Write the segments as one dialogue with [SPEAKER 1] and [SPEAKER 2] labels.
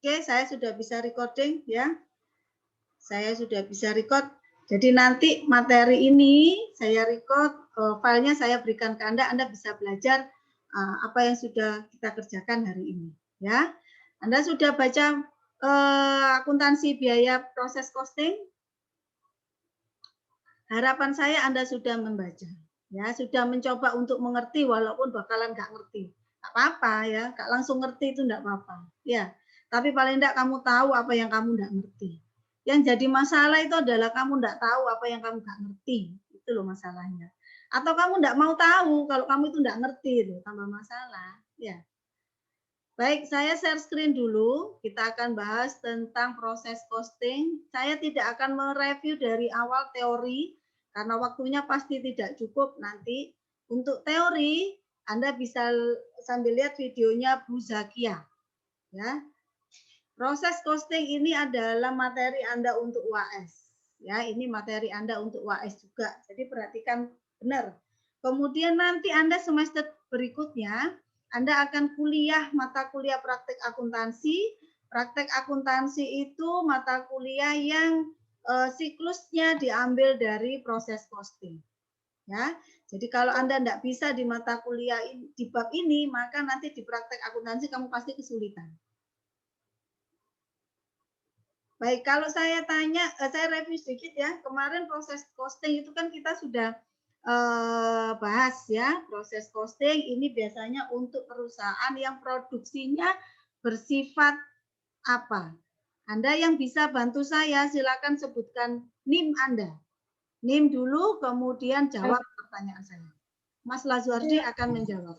[SPEAKER 1] Oke, saya sudah bisa recording ya. Saya sudah bisa record. Jadi nanti materi ini saya record, filenya saya berikan ke Anda. Anda bisa belajar apa yang sudah kita kerjakan hari ini. Ya, Anda sudah baca akuntansi biaya proses costing? Harapan saya Anda sudah membaca, ya, sudah mencoba untuk mengerti walaupun bakalan nggak ngerti. Nggak apa-apa ya, nggak langsung ngerti itu nggak apa-apa. Ya, tapi paling nggak kamu tahu apa yang kamu nggak ngerti. Yang jadi masalah itu adalah kamu nggak tahu apa yang kamu nggak ngerti. Itu loh masalahnya. Atau kamu nggak mau tahu kalau kamu itu nggak ngerti, itu tambah masalah. Ya. Baik, saya share screen dulu. Kita akan bahas tentang proses costing. Saya tidak akan mereview dari awal teori, karena waktunya pasti tidak cukup nanti. Untuk teori, Anda bisa sambil lihat videonya Bu Zakia. Ya. Proses costing ini adalah materi Anda untuk UAS. Ya, ini materi Anda untuk UAS juga. Jadi perhatikan benar. Kemudian nanti Anda semester berikutnya, Anda akan kuliah mata kuliah praktek akuntansi. Praktek akuntansi itu mata kuliah yang siklusnya diambil dari proses costing. Ya, jadi kalau Anda tidak bisa di mata kuliah di bab ini, maka nanti di praktek akuntansi kamu pasti kesulitan. Baik, kalau saya tanya, saya review sedikit ya. Kemarin proses costing itu kan kita sudah bahas ya. Proses costing ini biasanya untuk perusahaan yang produksinya bersifat apa? Anda yang bisa bantu saya, silakan sebutkan NIM Anda. NIM dulu, kemudian jawab pertanyaan saya. Mas Lazuardi akan menjawab.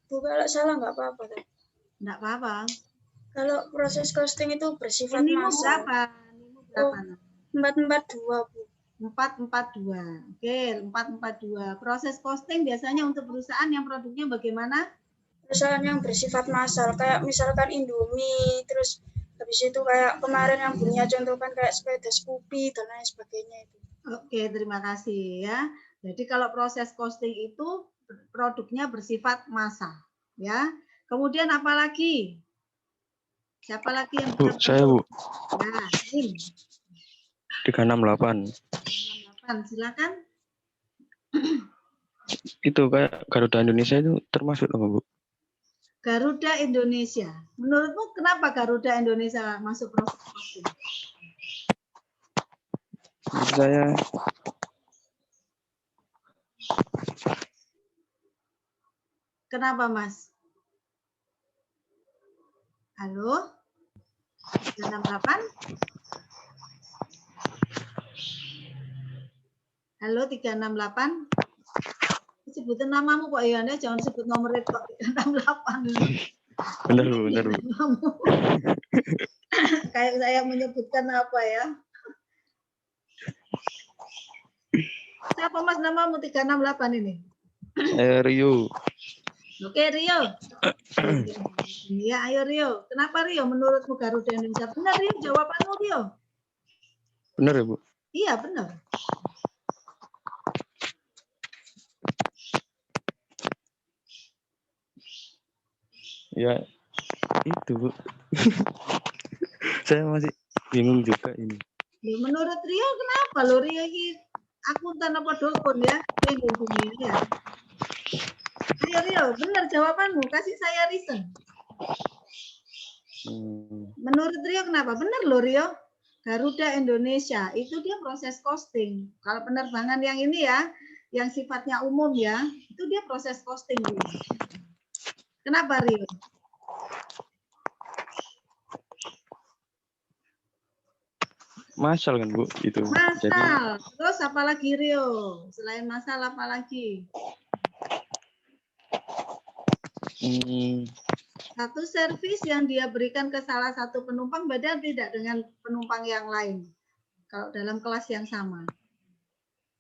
[SPEAKER 2] Bu, kalau salah nggak apa-apa.
[SPEAKER 1] Nggak apa-apa.
[SPEAKER 2] Kalau proses costing itu bersifat
[SPEAKER 1] massal.
[SPEAKER 2] Berapa? 442, Bu.
[SPEAKER 1] 442. Oke, 442. Proses costing biasanya untuk perusahaan yang produknya bagaimana?
[SPEAKER 2] Perusahaan yang bersifat massal, kayak misalkan Indomie, terus habis itu kayak kemarin yang punya contohkan kayak sepeda Scoopy dan lain sebagainya itu.
[SPEAKER 1] Oke, terima kasih ya. Jadi kalau proses costing itu produknya bersifat massal, ya. Kemudian apa lagi? Siapa lagi yang
[SPEAKER 3] Bu, saya Bu.
[SPEAKER 1] Nah, ini.
[SPEAKER 3] 368.
[SPEAKER 1] 368, silakan.
[SPEAKER 3] Itu kayak Garuda Indonesia itu termasuk apa, Bu?
[SPEAKER 1] Garuda Indonesia. Menurutmu kenapa Garuda Indonesia masuk proses costing?
[SPEAKER 3] Saya
[SPEAKER 1] kenapa, Mas? Halo? 368? Halo 368? Sebutin namamu kok ya, Anda jangan sebut nomor itu 368.
[SPEAKER 3] Benar Bu, benar Bu.
[SPEAKER 1] Kayak saya menyebutkan apa ya? Siapa Mas namamu 368 ini?
[SPEAKER 3] Rio.
[SPEAKER 1] Oke, Rio. Iya, ayo Rio. Kenapa Rio menurutmu Garuda Indonesia? Benar Rio, jawabanmu Rio.
[SPEAKER 3] Benar ya Bu?
[SPEAKER 1] Iya, benar.
[SPEAKER 3] Ya, itu Bu. Saya masih bingung juga ini.
[SPEAKER 1] Menurut Rio kenapa lo Rio ini akuntan apa dukun ya? Bingung ya. Ayo Rio, benar jawabanmu. Kasih saya reason. Menurut Rio kenapa? Benar loh Rio. Garuda Indonesia itu dia proses costing. Kalau penerbangan yang ini ya, yang sifatnya umum ya, itu dia proses costing. Kenapa Rio?
[SPEAKER 3] Masal kan Bu itu.
[SPEAKER 1] Masal.
[SPEAKER 3] Jadi,
[SPEAKER 1] terus apa lagi Rio? Selain masal apa lagi? Satu servis yang dia berikan ke salah satu penumpang beda tidak dengan penumpang yang lain? Kalau dalam kelas yang sama.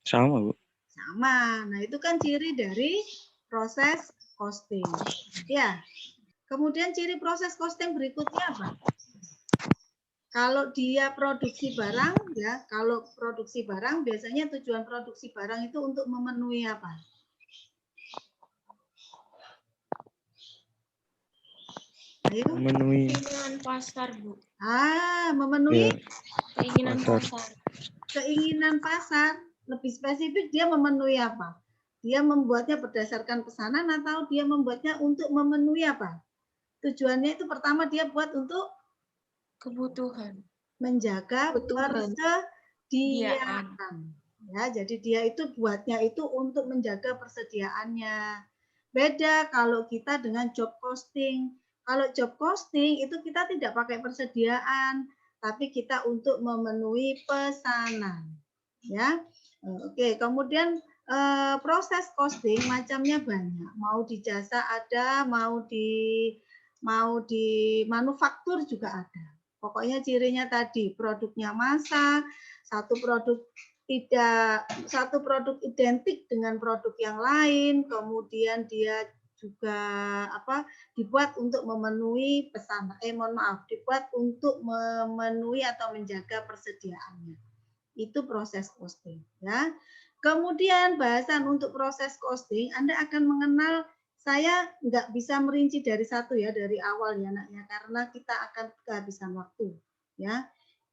[SPEAKER 3] Sama Bu.
[SPEAKER 1] Sama. Nah itu kan ciri dari proses costing. Ya. Kemudian ciri proses costing berikutnya apa? Kalau dia produksi barang, ya, kalau produksi barang biasanya tujuan produksi barang itu untuk memenuhi apa? Ayo.
[SPEAKER 3] Memenuhi
[SPEAKER 4] Keinginan pasar, Bu.
[SPEAKER 1] Memenuhi
[SPEAKER 3] ya,
[SPEAKER 4] Keinginan
[SPEAKER 3] pasar.
[SPEAKER 4] pasar.
[SPEAKER 1] keinginan pasar. Lebih spesifik dia memenuhi apa? Dia membuatnya berdasarkan pesanan atau dia membuatnya untuk memenuhi apa? Tujuannya itu pertama dia buat untuk
[SPEAKER 4] Kebutuhan.
[SPEAKER 1] menjaga
[SPEAKER 2] Kebutuhan.
[SPEAKER 1] persediaan. Ya, jadi dia itu buatnya itu untuk menjaga persediaannya. Beda kalau kita dengan job posting. Kalau job posting itu kita tidak pakai persediaan, tapi kita untuk memenuhi pesanan. Ya, oke. Kemudian proses costing macamnya banyak. Mau di jasa ada, mau di manufaktur juga ada. Pokoknya cirinya tadi produknya massa, satu produk identik dengan produk yang lain, kemudian dia juga dibuat untuk memenuhi pesanan. Dibuat untuk memenuhi atau menjaga persediaannya. Itu proses costing, ya. Kemudian bahasan untuk proses costing, Anda akan mengenal. Saya nggak bisa merinci dari satu ya, dari awal ya anaknya, karena kita akan kehabisan waktu. Ya,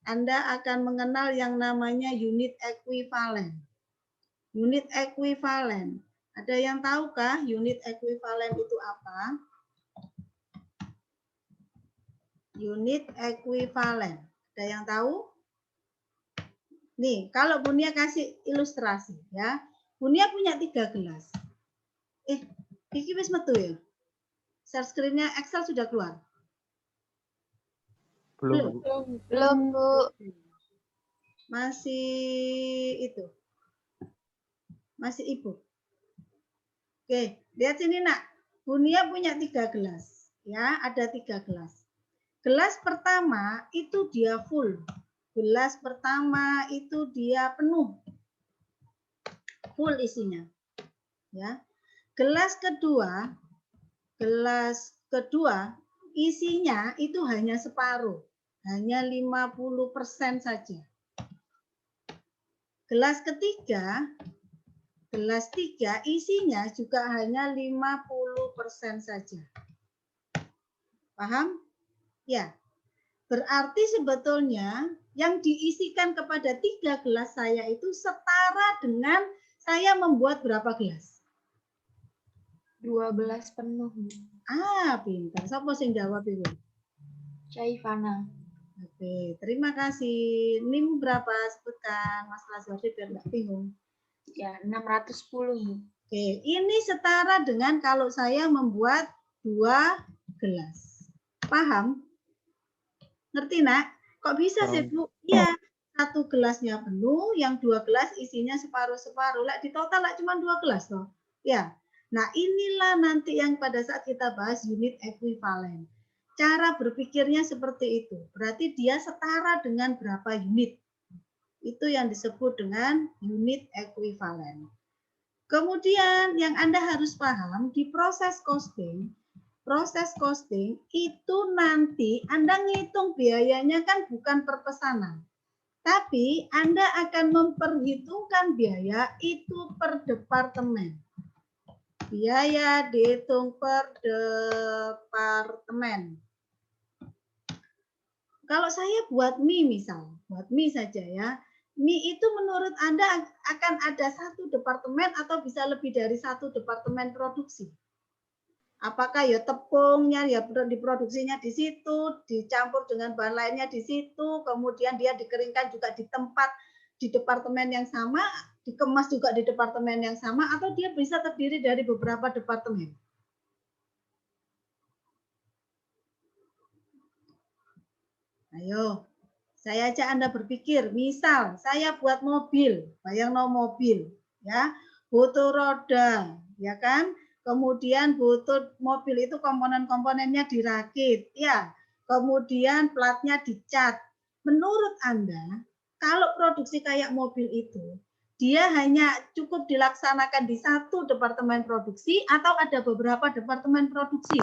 [SPEAKER 1] Anda akan mengenal yang namanya unit ekuivalen. Unit ekuivalen. Ada yang tahukah unit ekuivalen itu apa? Unit ekuivalen. Ada yang tahu? Nih, kalau Bunia kasih ilustrasi ya. Bunia punya 3 gelas. Kiki wis metu ya? Share screen-nya Excel sudah keluar?
[SPEAKER 3] Belum, Bu.
[SPEAKER 2] Belum, Bu.
[SPEAKER 1] Masih itu. Masih ibu. Oke, lihat sini nak. Bunia punya 3 gelas. Ya, ada 3 gelas. Gelas pertama itu dia full. Gelas pertama itu dia penuh. Full isinya. Ya. Gelas kedua isinya itu hanya separuh. Hanya 50% saja. Gelas tiga isinya juga hanya 50% saja. Paham? Ya. Berarti sebetulnya yang diisikan kepada 3 gelas saya itu setara dengan saya membuat berapa gelas?
[SPEAKER 4] 12 penuh, Bu.
[SPEAKER 1] Pintar. Siapa sing jawab itu?
[SPEAKER 4] Syaifana.
[SPEAKER 1] Oke, terima kasih. NIM berapa? Sebutkan Mas Lazardi biar nggak bingung.
[SPEAKER 4] Ya, 610, Bu.
[SPEAKER 1] Oke, ini setara dengan kalau saya membuat 2 gelas. Paham? Ngerti, Nak? Kok bisa sih, Bu? Iya, 1 gelasnya penuh, yang 2 gelas isinya separuh-separuh. Lah di total lah cuma 2 gelas loh. Ya. Nah, inilah nanti yang pada saat kita bahas unit ekuivalen. Cara berpikirnya seperti itu. Berarti dia setara dengan berapa unit. Itu yang disebut dengan unit ekuivalen. Kemudian yang Anda harus paham di proses costing itu nanti Anda ngitung biayanya kan bukan per pesanan. Tapi Anda akan memperhitungkan biaya itu per departemen. Biaya dihitung per departemen. Kalau saya buat mie misal, buat mie saja ya. Mie itu menurut Anda akan ada 1 departemen atau bisa lebih dari 1 departemen produksi. Apakah ya tepungnya ya diproduksinya di situ, dicampur dengan bahan lainnya di situ, kemudian dia dikeringkan juga di tempat di departemen yang sama, dikemas juga di departemen yang sama, atau dia bisa terdiri dari beberapa departemen. Ayo, saya ajak Anda berpikir, misal saya buat mobil, bayang no mobil, ya, butuh roda, ya kan? Kemudian butuh mobil itu komponen-komponennya dirakit, ya. Kemudian platnya dicat. Menurut Anda, kalau produksi kayak mobil itu, dia hanya cukup dilaksanakan di 1 departemen produksi atau ada beberapa departemen produksi?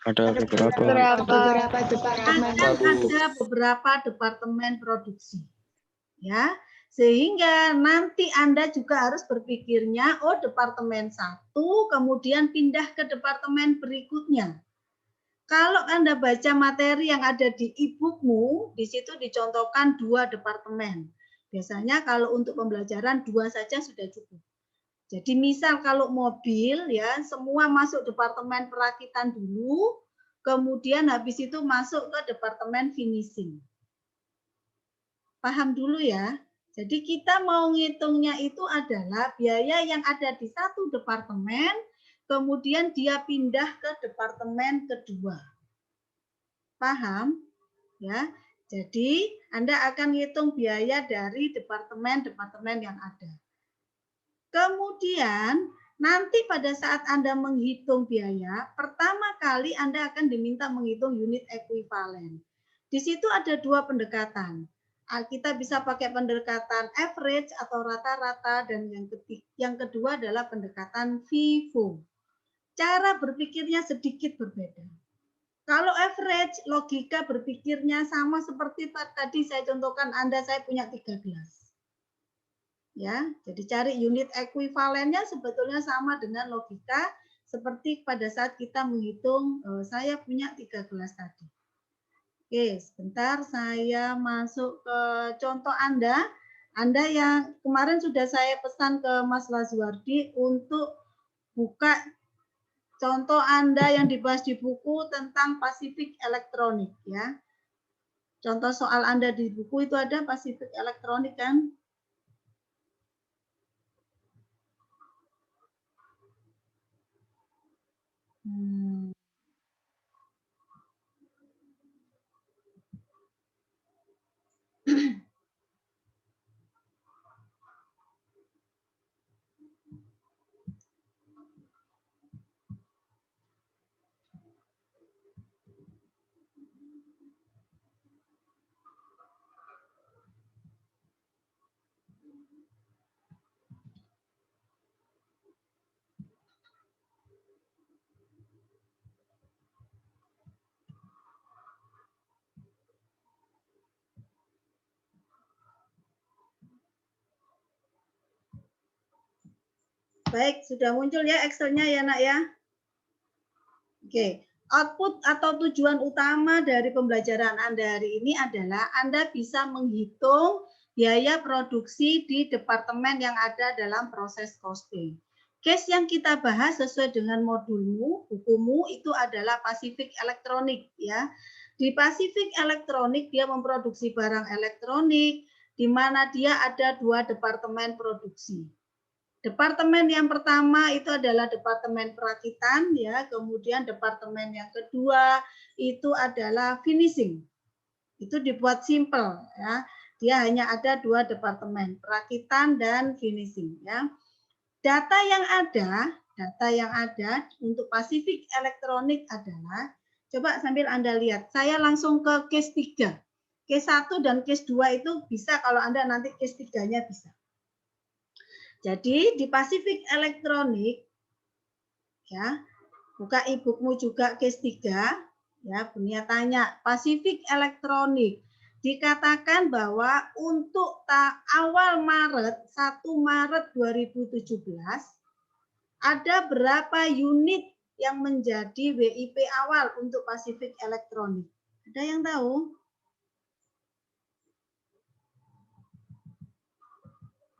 [SPEAKER 3] Ada beberapa.
[SPEAKER 1] Akan ada beberapa departemen produksi. Ya. Sehingga nanti Anda juga harus berpikirnya, departemen 1, kemudian pindah ke departemen berikutnya. Kalau Anda baca materi yang ada di e-bookmu, di situ dicontohkan 2 departemen. Biasanya kalau untuk pembelajaran 2 saja sudah cukup. Jadi misal kalau mobil ya, semua masuk departemen perakitan dulu, kemudian habis itu masuk ke departemen finishing. Paham dulu ya. Jadi kita mau ngitungnya itu adalah biaya yang ada di satu departemen, kemudian dia pindah ke departemen kedua. Paham? Ya. Jadi Anda akan hitung biaya dari departemen-departemen yang ada. Kemudian nanti pada saat Anda menghitung biaya, pertama kali Anda akan diminta menghitung unit ekuivalen. Di situ ada 2 pendekatan. Kita bisa pakai pendekatan average atau rata-rata, dan yang kedua adalah pendekatan FIFO. Cara berpikirnya sedikit berbeda. Kalau average, logika berpikirnya sama seperti tadi saya contohkan Anda, saya punya 3 gelas. Ya, jadi cari unit ekuivalennya sebetulnya sama dengan logika seperti pada saat kita menghitung saya punya 3 gelas tadi. Oke, sebentar saya masuk ke contoh Anda. Anda yang kemarin sudah saya pesan ke Mas Lazuardi untuk buka contoh Anda yang dibahas di buku tentang Pacific Electronic ya. Contoh soal Anda di buku itu ada Pacific Electronic kan? Baik, sudah muncul ya Excel-nya ya nak ya. Oke, output atau tujuan utama dari pembelajaran Anda hari ini adalah Anda bisa menghitung biaya produksi di departemen yang ada dalam proses costing. Case yang kita bahas sesuai dengan modulmu, bukumu itu adalah Pacific Electronic ya. Di Pacific Electronic dia memproduksi barang elektronik di mana dia ada 2 departemen produksi. Departemen yang pertama itu adalah departemen perakitan ya, kemudian departemen yang kedua itu adalah finishing. Itu dibuat simple ya. Dia hanya ada 2 departemen, perakitan dan finishing ya. Data yang ada untuk Pacific Electronic adalah, coba sambil Anda lihat, saya langsung ke case 3. Case 1 dan case 2 itu bisa kalau Anda nanti case 3-nya bisa. Jadi di Pacific Electronic ya, buka e-bookmu juga case 3 ya, Bunia tanya Pacific Electronic dikatakan bahwa untuk awal Maret 1 Maret 2017 ada berapa unit yang menjadi WIP awal untuk Pacific Electronic? Ada yang tahu?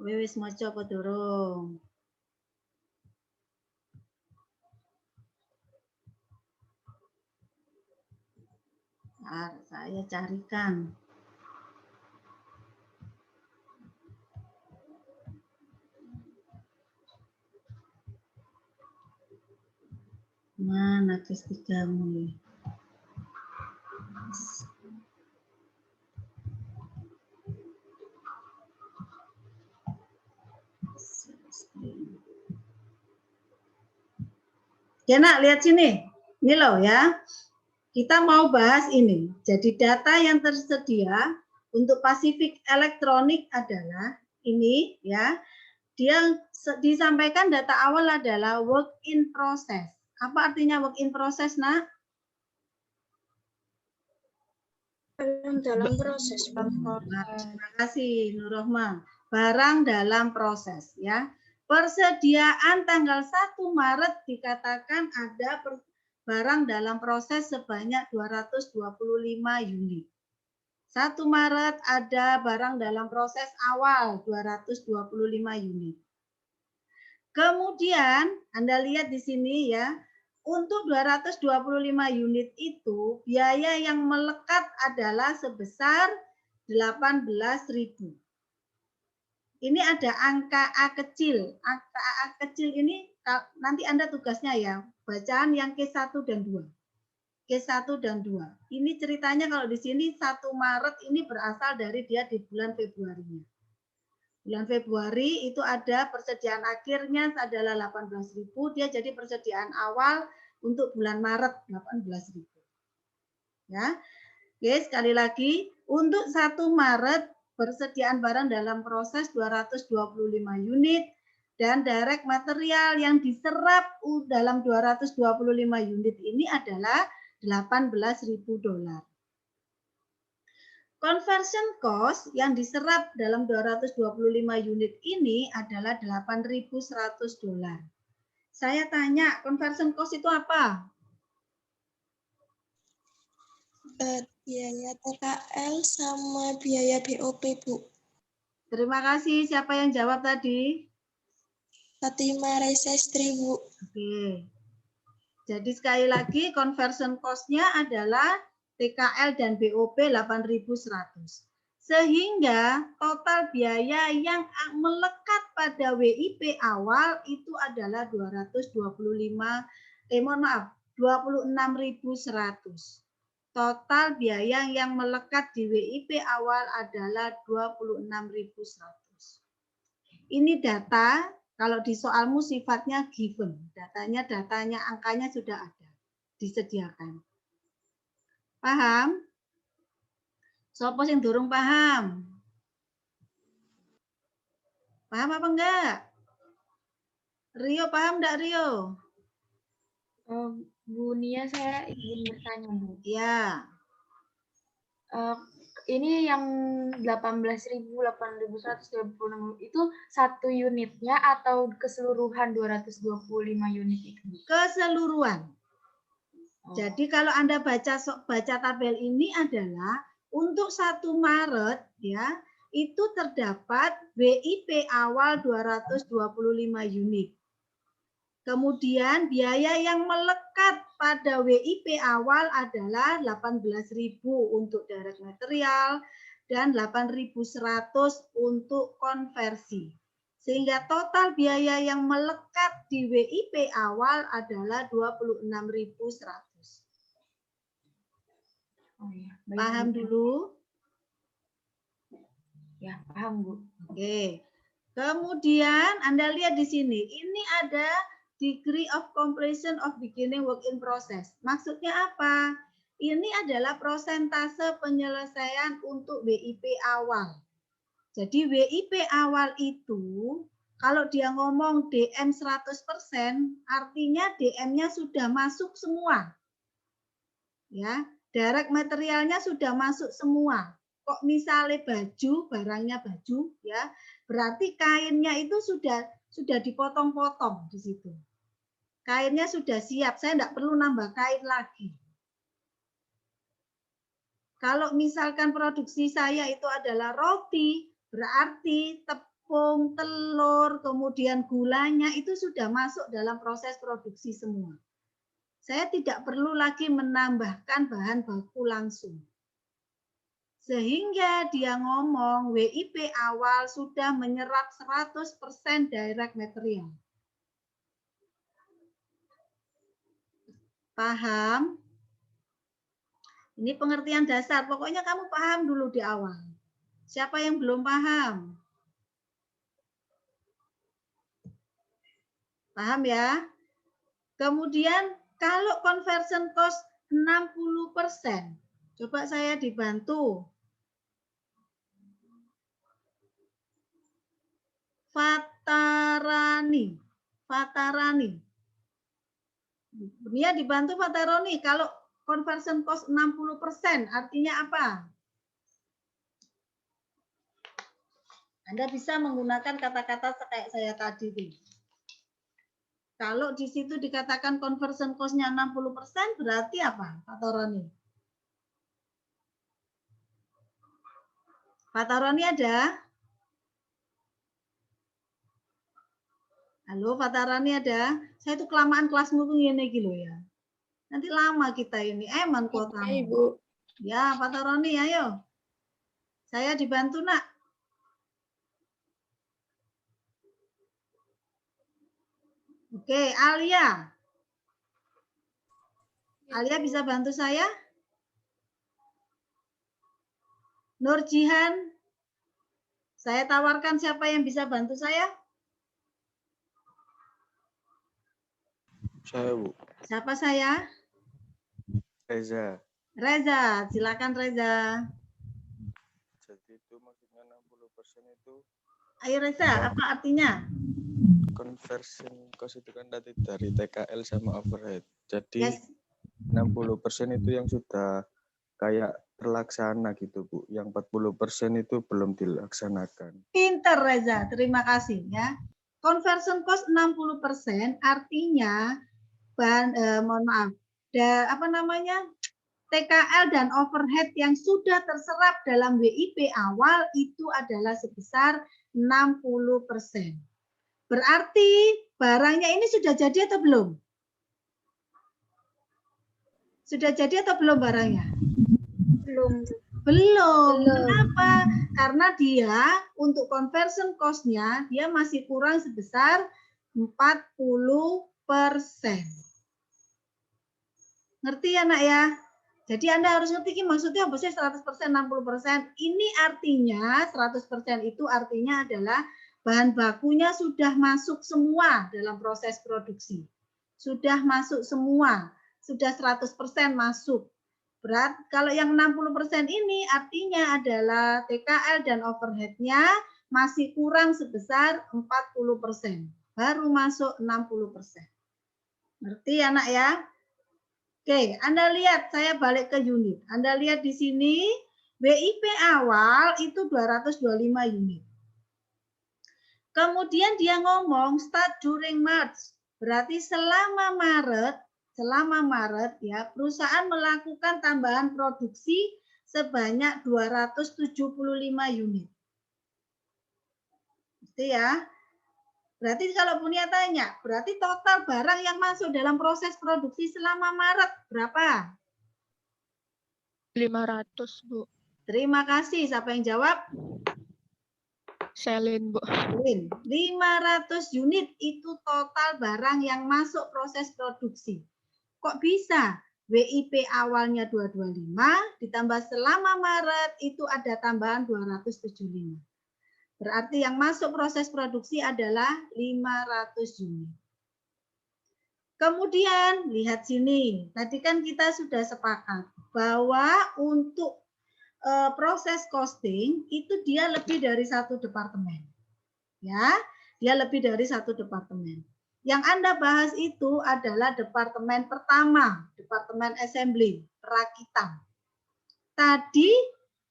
[SPEAKER 1] Wis maca apa durung? Nah, saya carikan. Mana case 3-mu? Ya nak, lihat sini. Ini loh ya. Kita mau bahas ini. Jadi data yang tersedia untuk Pacific Electronic adalah ini ya. Dia disampaikan data awal adalah work in process. Apa artinya work in process, nak?
[SPEAKER 2] Dalam proses.
[SPEAKER 1] Nah, terima kasih Nurrohma. Barang dalam proses ya. Persediaan tanggal 1 Maret dikatakan ada barang dalam proses sebanyak 225 unit. 1 Maret ada barang dalam proses awal 225 unit. Kemudian Anda lihat di sini ya, untuk 225 unit itu biaya yang melekat adalah sebesar 18.000. Ini ada angka A kecil. Angka A kecil ini nanti Anda tugasnya ya, bacaan yang Q1 dan 2. Q1 dan 2. Ini ceritanya kalau di sini 1 Maret ini berasal dari dia di bulan Februari. Bulan Februari itu ada persediaan akhirnya adalah 18.000, dia jadi persediaan awal untuk bulan Maret 18.000. Ya. Oke, sekali lagi untuk 1 Maret persediaan barang dalam proses 225 unit dan direct material yang diserap dalam 225 unit ini adalah $18.000. Conversion cost yang diserap dalam 225 unit ini adalah $8.100. Saya tanya, conversion cost itu apa?
[SPEAKER 5] Biaya TKL sama biaya BOP, Bu.
[SPEAKER 1] Terima kasih. Siapa yang jawab tadi?
[SPEAKER 5] Fatima Resestri, Bu.
[SPEAKER 1] Oke. Jadi sekali lagi conversion cost-nya adalah TKL dan BOP 8.100. Sehingga total biaya yang melekat pada WIP awal itu adalah 26.100. Total biaya yang melekat di WIP awal adalah 26.100. Ini data, kalau di soalmu sifatnya given. Datanya angkanya sudah ada, disediakan. Paham? Sopo sing durung paham? Paham apa enggak? Rio paham enggak Rio?
[SPEAKER 4] Bu Nia, saya ingin bertanya, Bu.
[SPEAKER 1] Ya.
[SPEAKER 4] Ini yang 18.8.136 itu satu unitnya atau keseluruhan 225 unit itu?
[SPEAKER 1] Keseluruhan. Jadi kalau Anda baca tabel ini adalah untuk 1 Maret ya, itu terdapat WIP awal 225 unit. Kemudian biaya yang melekat pada WIP awal adalah 18.000 untuk direct material dan 8.100 untuk konversi. Sehingga total biaya yang melekat di WIP awal adalah 26.100.
[SPEAKER 4] Oh, ya. Baik,
[SPEAKER 1] Paham
[SPEAKER 4] Bu.
[SPEAKER 1] dulu?
[SPEAKER 4] Ya, paham, Bu.
[SPEAKER 1] Oke. Kemudian Anda lihat di sini, ini ada degree of completion of beginning work in process. Maksudnya apa? Ini adalah persentase penyelesaian untuk WIP awal. Jadi WIP awal itu kalau dia ngomong DM 100%, artinya DM-nya sudah masuk semua. Ya, direct materialnya sudah masuk semua. Kok misalnya baju, barangnya baju, ya, berarti kainnya itu sudah dipotong-potong di situ. Kainnya sudah siap, saya tidak perlu nambah kain lagi. Kalau misalkan produksi saya itu adalah roti, berarti tepung, telur, kemudian gulanya itu sudah masuk dalam proses produksi semua. Saya tidak perlu lagi menambahkan bahan baku langsung. Sehingga dia ngomong WIP awal sudah menyerap 100% direct material. Paham? Ini pengertian dasar. Pokoknya kamu paham dulu di awal. Siapa yang belum paham? Paham ya? Kemudian kalau conversion cost 60%, coba saya dibantu. Fatarani. Nia dibantu Fataroni. Kalau conversion cost 60%, artinya apa? Anda bisa menggunakan kata-kata kayak saya tadi. Kalau di situ dikatakan conversion cost-nya 60%, berarti apa, Pak Toroni? Pak Toroni ada? Halo, Pak Toroni ada? Saya itu kelamaan kelasmu ngene iki lho ya. Nanti lama kita ini. Man kuotamu.
[SPEAKER 5] Ibu.
[SPEAKER 1] Ya, Pak Toroni, ayo. Saya dibantu, Nak. Oke, Alia. Alia bisa bantu saya? Nur Jihan. Saya tawarkan siapa yang bisa bantu saya?
[SPEAKER 3] Saya, Bu.
[SPEAKER 1] Siapa saya?
[SPEAKER 3] Reza.
[SPEAKER 1] Reza, silakan Reza.
[SPEAKER 3] Jadi itu maksudnya 60% itu
[SPEAKER 1] Ayo Reza, apa artinya?
[SPEAKER 3] conversion cost itu kan tadi dari TKL sama overhead. Jadi
[SPEAKER 1] Yes.
[SPEAKER 3] 60% itu yang sudah kayak terlaksana gitu, Bu. Yang 40% itu belum dilaksanakan.
[SPEAKER 1] Pinter Reza, terima kasih ya. Conversion cost 60% artinya mohon maaf, TKL dan overhead yang sudah terserap dalam WIP awal itu adalah sebesar 60%. Berarti barangnya ini sudah jadi atau belum? Sudah jadi atau belum barangnya?
[SPEAKER 2] Belum.
[SPEAKER 1] Belum. Kenapa? Karena dia untuk conversion cost-nya dia masih kurang sebesar 40%. Ngerti ya, Nak ya? Jadi Anda harus ngerti ini maksudnya apa sih 100%, 60%. Ini artinya 100% itu artinya adalah bahan bakunya sudah masuk semua dalam proses produksi. Sudah masuk semua. Sudah 100% masuk. Berat, kalau yang 60% ini artinya adalah TKL dan overhead-nya masih kurang sebesar 40%. Baru masuk 60%. Ngerti ya, Nak ya? Oke, Anda lihat, saya balik ke unit. Anda lihat di sini, WIP awal itu 225 unit. Kemudian dia ngomong start during March. Berarti selama Maret ya, perusahaan melakukan tambahan produksi sebanyak 275 unit. Itu ya. Berarti kalau Bunia tanya, berarti total barang yang masuk dalam proses produksi selama Maret berapa?
[SPEAKER 5] 500, Bu.
[SPEAKER 1] Terima kasih. Siapa yang jawab?
[SPEAKER 5] Selin, Bu.
[SPEAKER 1] 500 unit itu total barang yang masuk proses produksi. Kok bisa? WIP awalnya 225, ditambah selama Maret itu ada tambahan 275. Berarti yang masuk proses produksi adalah 500 unit. Kemudian, lihat sini. Tadi kan kita sudah sepakat bahwa untuk proses costing itu dia lebih dari satu departemen. Ya, dia lebih dari satu departemen. Yang Anda bahas itu adalah departemen pertama, departemen assembly, perakitan. Tadi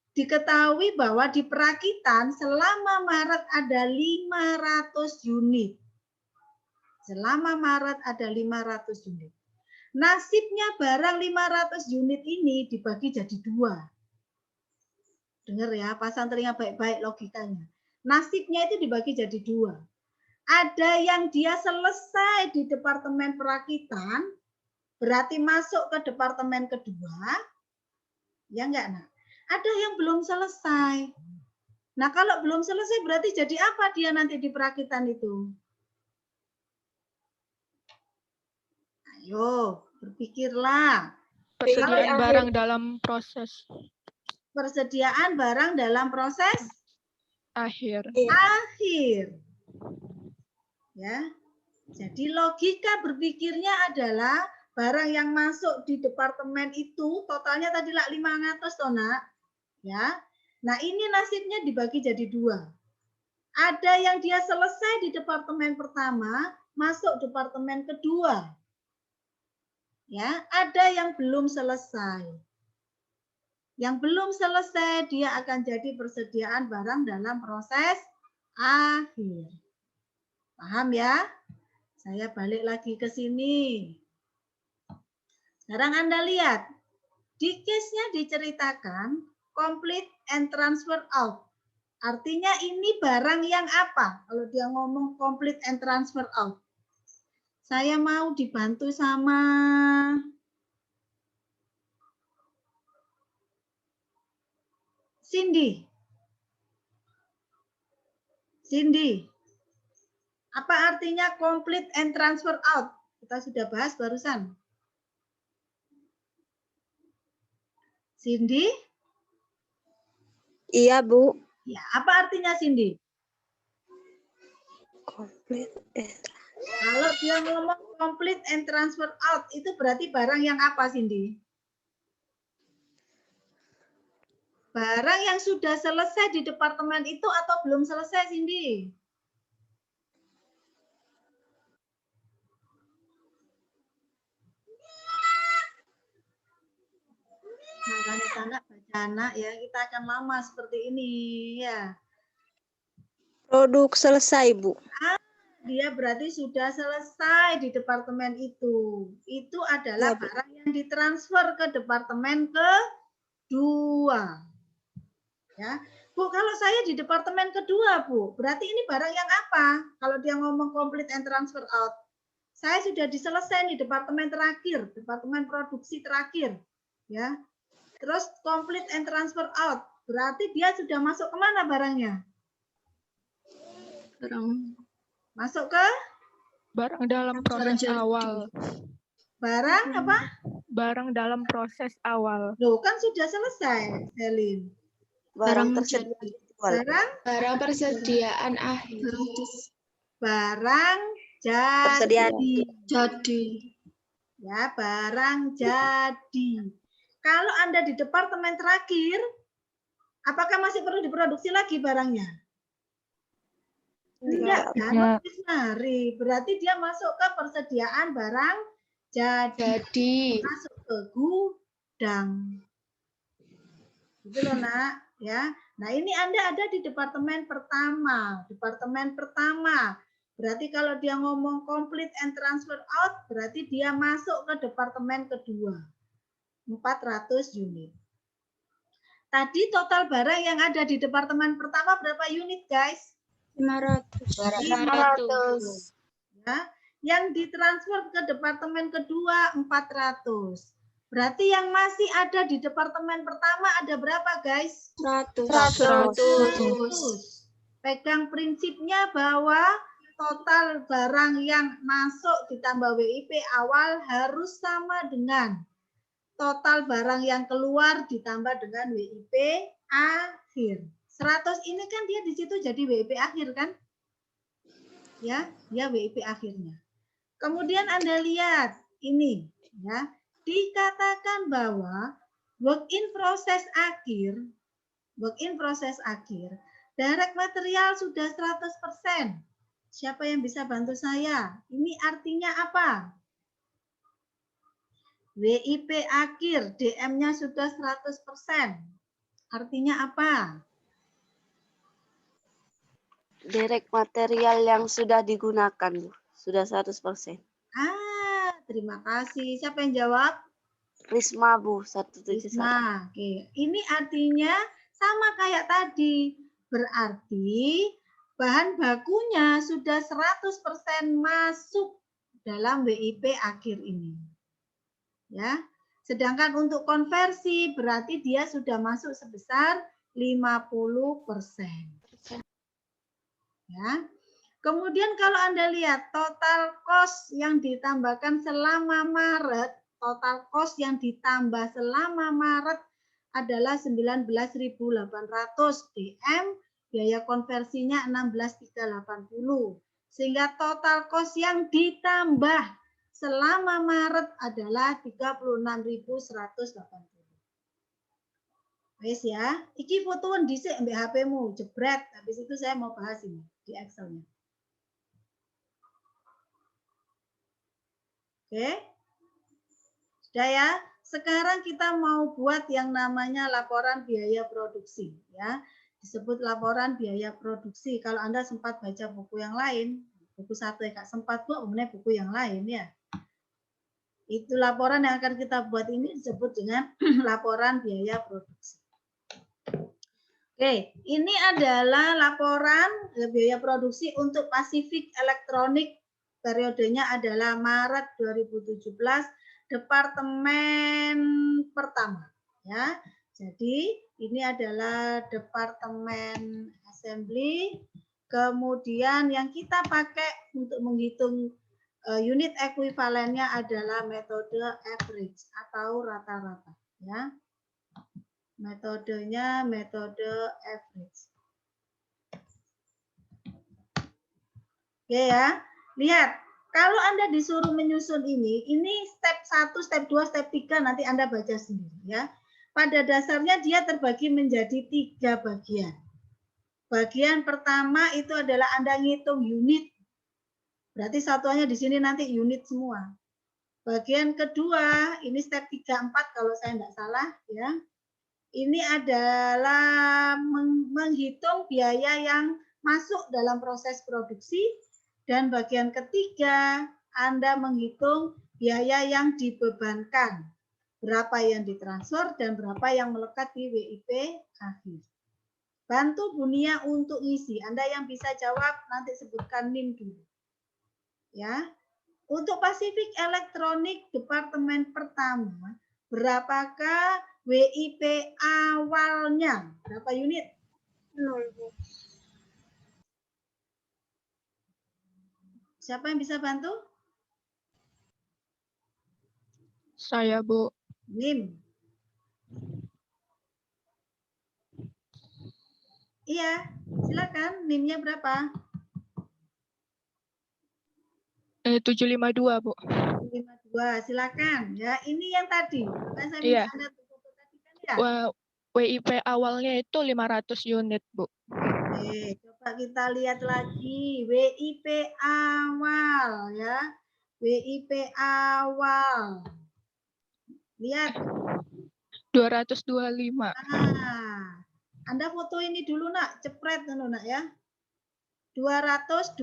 [SPEAKER 1] diketahui bahwa di perakitan selama Maret ada 500 unit. Selama Maret ada 500 unit. Nasibnya barang 500 unit ini dibagi jadi dua. Dengar ya, pasang telinga baik-baik logikanya. Nasibnya itu dibagi jadi dua. Ada yang dia selesai di departemen perakitan, berarti masuk ke departemen kedua. Ya enggak, Nak? Ada yang belum selesai. Nah, kalau belum selesai berarti jadi apa dia nanti di perakitan itu? Ayo, berpikirlah.
[SPEAKER 5] Persediaan barang dalam proses
[SPEAKER 1] Persediaan barang dalam proses
[SPEAKER 5] akhir.
[SPEAKER 1] akhir. Ya. Jadi logika berpikirnya adalah barang yang masuk di departemen itu totalnya tadi lah 500 toh, Nak. Ya. Nah, ini nasibnya dibagi jadi dua. Ada yang dia selesai di departemen pertama, masuk departemen kedua. Ya, ada yang belum selesai. Yang belum selesai dia akan jadi persediaan barang dalam proses akhir. Paham ya? Saya balik lagi ke sini. Sekarang Anda lihat, di case-nya diceritakan complete and transfer out. Artinya ini barang yang apa? Kalau dia ngomong complete and transfer out. Saya mau dibantu sama Cindy. Cindy, apa artinya complete and transfer out? Kita sudah bahas barusan. Cindy?
[SPEAKER 6] Iya, Bu.
[SPEAKER 1] Ya, apa artinya Cindy?
[SPEAKER 6] Complete.
[SPEAKER 1] Kalau dia ngomong complete and transfer out, itu berarti barang yang apa, Cindy? Barang yang sudah selesai di departemen itu atau belum selesai, Cindy? Anak-anak baca anak ya, kita akan lama seperti ini ya.
[SPEAKER 6] Produk selesai, Bu.
[SPEAKER 1] Dia berarti sudah selesai di departemen itu. Itu adalah
[SPEAKER 6] Ya, Bu.
[SPEAKER 1] barang yang ditransfer ke departemen kedua. Ya, Bu, kalau saya di departemen kedua, Bu, berarti ini barang yang apa? Kalau dia ngomong complete and transfer out. Saya sudah diselesaikan di departemen terakhir, departemen produksi terakhir. Ya. Terus complete and transfer out. Berarti dia sudah masuk kemana barangnya? Masuk ke?
[SPEAKER 7] Barang dalam proses awal.
[SPEAKER 1] Barang apa?
[SPEAKER 7] Barang dalam proses awal.
[SPEAKER 1] Loh, kan sudah selesai, Selin.
[SPEAKER 6] Barang tersedia dijual.
[SPEAKER 5] Barang persediaan akhir.
[SPEAKER 1] Barang
[SPEAKER 6] Persediaan.
[SPEAKER 5] Jadi.
[SPEAKER 1] Ya, barang jadi. Kalau Anda di departemen terakhir, apakah masih perlu diproduksi lagi barangnya? Enggak, kan? Habis mari. Berarti dia masuk ke persediaan barang jadi. Masuk ke gudang. Gitu loh, Nak. Ya. Nah, ini Anda ada di departemen pertama. Departemen pertama. Berarti kalau dia ngomong complete and transfer out, berarti dia masuk ke departemen kedua. 400 unit. Tadi total barang yang ada di departemen pertama berapa unit, guys?
[SPEAKER 5] 500.
[SPEAKER 1] Ya. Yang ditransfer ke departemen kedua 400. Berarti yang masih ada di departemen pertama ada berapa, guys?
[SPEAKER 5] 100.
[SPEAKER 1] Pegang prinsipnya bahwa total barang yang masuk ditambah WIP awal harus sama dengan total barang yang keluar ditambah dengan WIP akhir. 100 ini kan dia di situ jadi WIP akhir kan? Ya, dia WIP akhirnya. Kemudian Anda lihat ini ya, dikatakan bahwa work in proses akhir, direct material sudah 100%. Siapa yang bisa bantu saya? Ini artinya apa? WIP akhir, DM-nya sudah 100%. Artinya apa?
[SPEAKER 6] Direct material yang sudah digunakan, Bu. Sudah 100%.
[SPEAKER 1] Terima kasih. Siapa yang jawab?
[SPEAKER 6] Risma, Bu. 171.
[SPEAKER 1] Nah, oke. Ini artinya sama kayak tadi. Berarti bahan bakunya sudah 100% masuk dalam WIP akhir ini. Ya. Sedangkan untuk konversi berarti dia sudah masuk sebesar 50%. Ya. Kemudian kalau Anda lihat total cost yang ditambahkan selama Maret, total cost yang ditambah selama Maret adalah 19.800 DM, biaya konversinya 16.380. Sehingga total cost yang ditambah selama Maret adalah 36.180. Wes ya, iki fotoan dhisik mbek HP-mu, jebret. Habis itu saya mau bahas ini di Excel-nya. Oke. Sudah ya. Sekarang kita mau buat yang namanya laporan biaya produksi ya. Disebut laporan biaya produksi. Kalau Anda sempat baca buku yang lain, buku 1 ya Kak sempat Bu, kemudian buku yang lain ya. Itu laporan yang akan kita buat ini disebut dengan laporan biaya produksi. Oke, ini adalah laporan biaya produksi untuk Pacific Electronic, periodenya adalah Maret 2017, departemen pertama ya. Jadi ini adalah departemen assembly. Kemudian yang kita pakai untuk menghitung unit ekuivalennya adalah metode average atau rata-rata ya. Metodenya metode average. Oke ya. Lihat, kalau Anda disuruh menyusun ini step 1, step 2, step 3 nanti Anda baca sendiri ya. Pada dasarnya dia terbagi menjadi 3 bagian. Bagian pertama itu adalah Anda ngitung unit. Berarti satuannya di sini nanti unit semua. Bagian kedua, ini step 3, 4 kalau saya tidak salah ya. Ini adalah menghitung biaya yang masuk dalam proses produksi. Dan bagian ketiga, Anda menghitung biaya yang dibebankan. Berapa yang ditransfer dan berapa yang melekat di WIP akhir. Bantu Bunia untuk ngisi. Anda yang bisa jawab nanti sebutkan NIM dulu. Ya. Untuk Pacific Electronic departemen pertama, berapakah WIP awalnya? Berapa unit?
[SPEAKER 2] 0, Bu.
[SPEAKER 1] Siapa yang bisa bantu?
[SPEAKER 7] Saya, Bu.
[SPEAKER 1] NIM. Iya, silakan. NIM-nya berapa?
[SPEAKER 7] 752, Bu.
[SPEAKER 1] 52, silakan. Ya, ini yang tadi. Kan saya
[SPEAKER 7] Iya.
[SPEAKER 1] minta Anda tutup tadi kan ya.
[SPEAKER 7] WIP awalnya itu 500 unit, Bu.
[SPEAKER 1] Oke, coba kita lihat lagi WIP awal ya. WIP awal. Lihat.
[SPEAKER 7] 225.
[SPEAKER 1] Nah, Anda foto ini dulu Nak, cepret dulu Nak ya. 225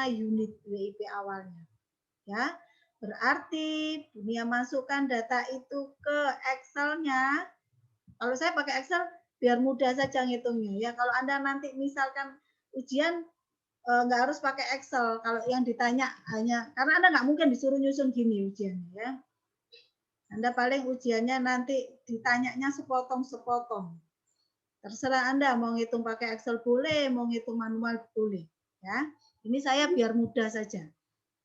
[SPEAKER 1] unit WIP awalnya. Ya. Berarti Dunia masukkan data itu ke Excel-nya. Kalau saya pakai Excel biar mudah saja ngitungnya ya. Kalau Anda nanti misalkan ujian nggak harus pakai Excel. Kalau yang ditanya hanya karena Anda nggak mungkin disuruh nyusun gini ujiannya ya. Anda paling ujiannya nanti ditanyanya sepotong-sepotong. Terserah Anda mau ngitung pakai Excel boleh, mau ngitung manual boleh ya. Ini saya biar mudah saja.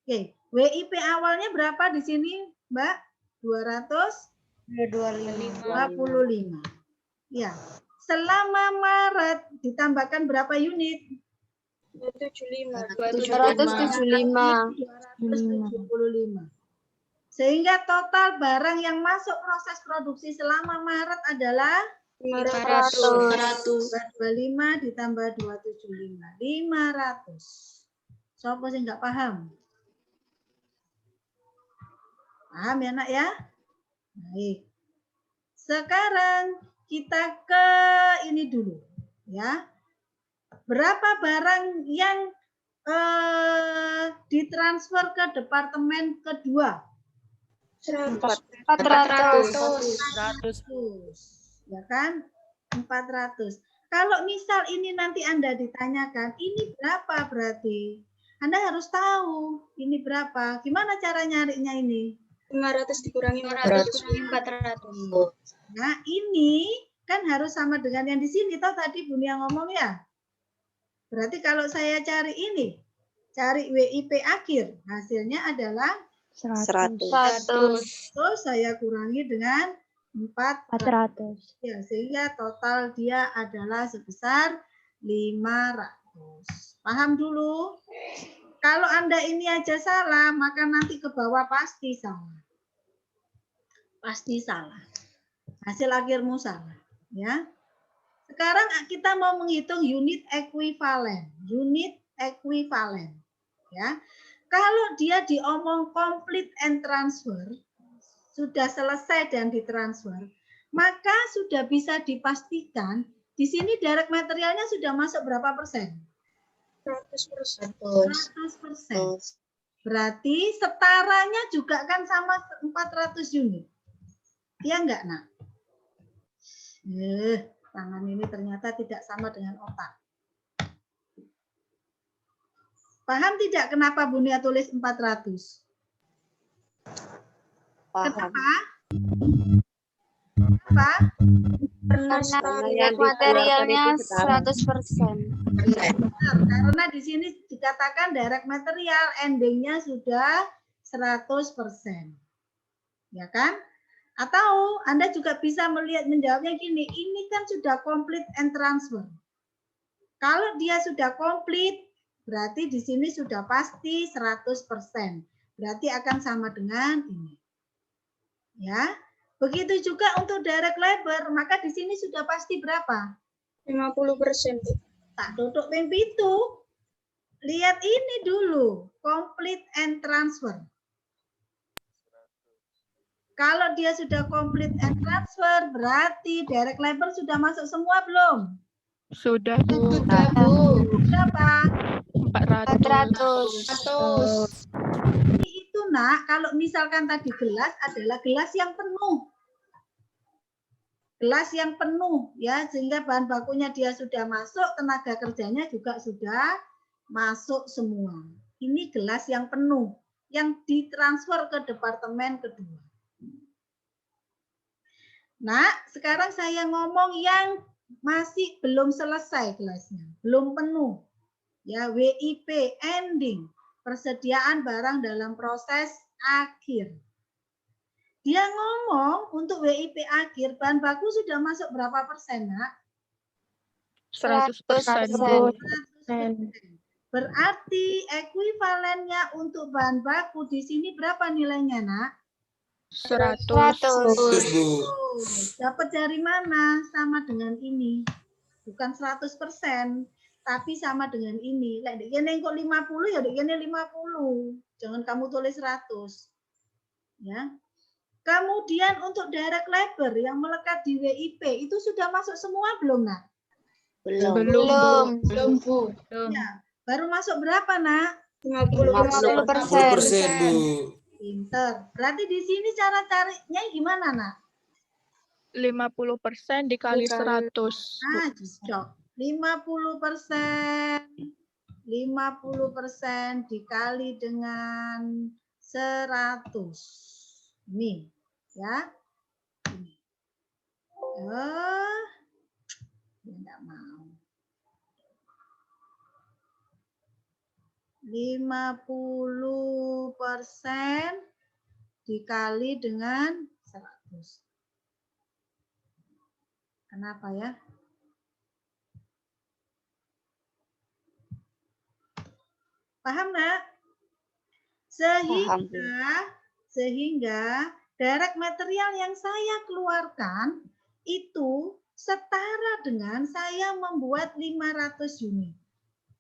[SPEAKER 1] Oke, WIP awalnya berapa di sini, Mbak? 225. Ya. Selama Maret ditambahkan berapa unit?
[SPEAKER 2] 275.
[SPEAKER 1] 275. Sehingga total barang yang masuk proses produksi selama Maret adalah 225 ditambah 275. 500. Siapa sih nggak paham? Paham ya nak ya? Baik. Sekarang kita ke ini dulu ya. Berapa barang yang ditransfer ke departemen kedua?
[SPEAKER 2] 400.
[SPEAKER 1] Ya kan? 400. Kalau misal ini nanti Anda ditanyakan, ini berapa berarti? Anda harus tahu ini berapa. Gimana cara nyarinya ini?
[SPEAKER 2] 500 dikurangi 400.
[SPEAKER 1] Nah, ini kan harus sama dengan yang di sini. Toh tadi Bunia ngomong ya. Berarti kalau saya cari ini, cari WIP akhir, hasilnya adalah
[SPEAKER 6] 100.
[SPEAKER 1] Terus saya kurangi dengan 400. Ya, sehingga total dia adalah sebesar 500. Paham dulu? Kalau Anda ini aja salah, maka nanti ke bawah pasti salah. Pasti salah. Hasil akhirmu salah. Ya. Sekarang kita mau menghitung unit ekuivalen. Unit ekuivalen. Ya. Kalau dia diomong complete and transfer, sudah selesai dan ditransfer, maka sudah bisa dipastikan di sini direct materialnya sudah masuk berapa persen?
[SPEAKER 2] 100%.
[SPEAKER 1] 100%. Berarti setaranya juga kan sama 400 unit. Iya enggak, Nak? Tangan ini ternyata tidak sama dengan otak. Paham tidak kenapa Bu Nia tulis 400?
[SPEAKER 6] Paham.
[SPEAKER 1] Kenapa?
[SPEAKER 6] Karena yang materialnya 100%.
[SPEAKER 1] Benar, karena di sini dikatakan direct material endingnya sudah 100%. Ya kan? Atau Anda juga bisa menjawabnya gini, ini kan sudah complete and transfer. Kalau dia sudah komplit, berarti di sini sudah pasti 100%. Berarti akan sama dengan ini. Ya. Begitu juga untuk direct labor, maka di sini sudah pasti berapa?
[SPEAKER 2] 50%.
[SPEAKER 1] Tak duduk tempi itu. Lihat ini dulu, complete and transfer. Kalau dia sudah complete and transfer, berarti direct labor sudah masuk semua belum?
[SPEAKER 7] Sudah, Bu.
[SPEAKER 5] Sudah, Bu.
[SPEAKER 1] Berapa?
[SPEAKER 7] 400.
[SPEAKER 1] Jadi itu, Nak, kalau misalkan tadi gelas adalah gelas yang penuh. Gelas yang penuh, ya, sehingga bahan bakunya dia sudah masuk, tenaga kerjanya juga sudah masuk semua. Ini gelas yang penuh, yang ditransfer ke departemen kedua. Nah, sekarang saya ngomong yang masih belum selesai gelasnya, belum penuh. Ya, WIP ending, persediaan barang dalam proses akhir. Dia ngomong untuk WIP akhir, bahan baku sudah masuk berapa persen, Nak?
[SPEAKER 7] 100%, Bu.
[SPEAKER 1] 100%. Berarti ekuivalennya untuk bahan baku di sini berapa nilainya, Nak?
[SPEAKER 7] 100.
[SPEAKER 1] Dapat dari mana? Sama dengan ini. Bukan 100%, tapi sama dengan ini. Lek dikene kok 50 ya dikene 50. Jangan kamu tulis 100. Ya. Kemudian untuk direct labor yang melekat di WIP itu sudah masuk semua belum, Nak?
[SPEAKER 7] Belum.
[SPEAKER 5] Bu.
[SPEAKER 1] Ya. Baru masuk berapa, Nak?
[SPEAKER 2] 50%.
[SPEAKER 8] Bu.
[SPEAKER 1] Pinter. Berarti di sini cara carinya gimana, Nak?
[SPEAKER 7] 50% dikali 100.
[SPEAKER 1] Ah, cocok. 50%. 50% dikali dengan 100. Ini, ya. Ini. Dia enggak mau. 50% dikali dengan 100. Kenapa ya? Paham, Nak? Sehingga direct material yang saya keluarkan itu setara dengan saya membuat 500 unit.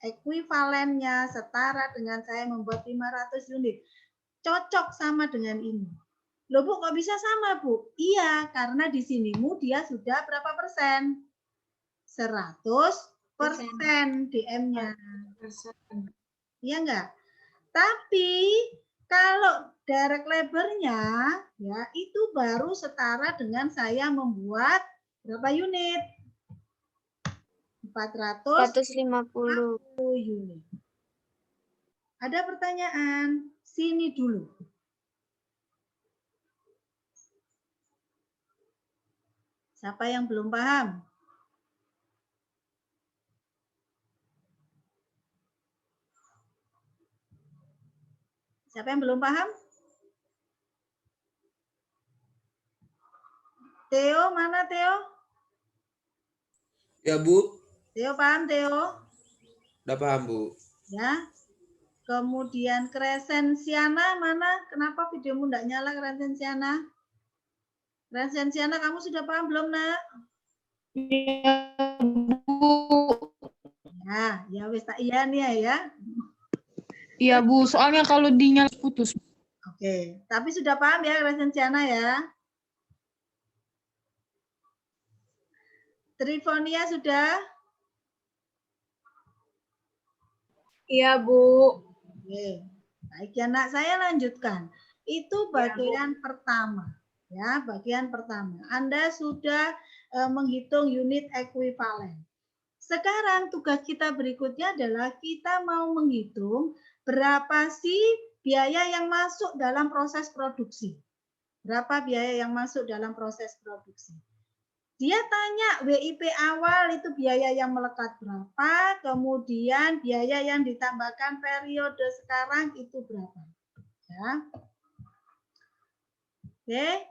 [SPEAKER 1] Ekuivalennya setara dengan saya membuat 500 unit. Cocok sama dengan ini. Loh, Bu, kok bisa sama, Bu? Iya, karena di sinimu dia sudah berapa persen? 100% DM-nya. Iya enggak? Tapi kalau direct labor-nya ya itu baru setara dengan saya membuat berapa unit? 450 unit. Ada pertanyaan? Sini dulu. Siapa yang belum paham? Siapa yang belum paham? Theo, mana Theo?
[SPEAKER 8] Ya, Bu.
[SPEAKER 1] Theo paham, Theo?
[SPEAKER 8] Udah paham, Bu.
[SPEAKER 1] Ya. Kemudian Crescensiana mana? Kenapa videomu enggak nyala, Crescensiana? Crescensiana, kamu sudah paham belum, Nak?
[SPEAKER 5] Ya, Bu.
[SPEAKER 1] Ya wis tak iya nih ya.
[SPEAKER 5] Iya, Bu. Soalnya kalau dinyala putus.
[SPEAKER 1] Oke, tapi sudah paham ya Crescensiana ya? Trifonia sudah?
[SPEAKER 4] Iya, Bu.
[SPEAKER 1] Oke. Baik ya nak, saya lanjutkan. Itu bagian pertama. Ya, bagian pertama. Anda sudah menghitung unit ekuivalen. Sekarang tugas kita berikutnya adalah kita mau menghitung berapa sih biaya yang masuk dalam proses produksi. Berapa biaya yang masuk dalam proses produksi. Dia tanya WIP awal itu biaya yang melekat berapa, kemudian biaya yang ditambahkan periode sekarang itu berapa. Ya. Oke.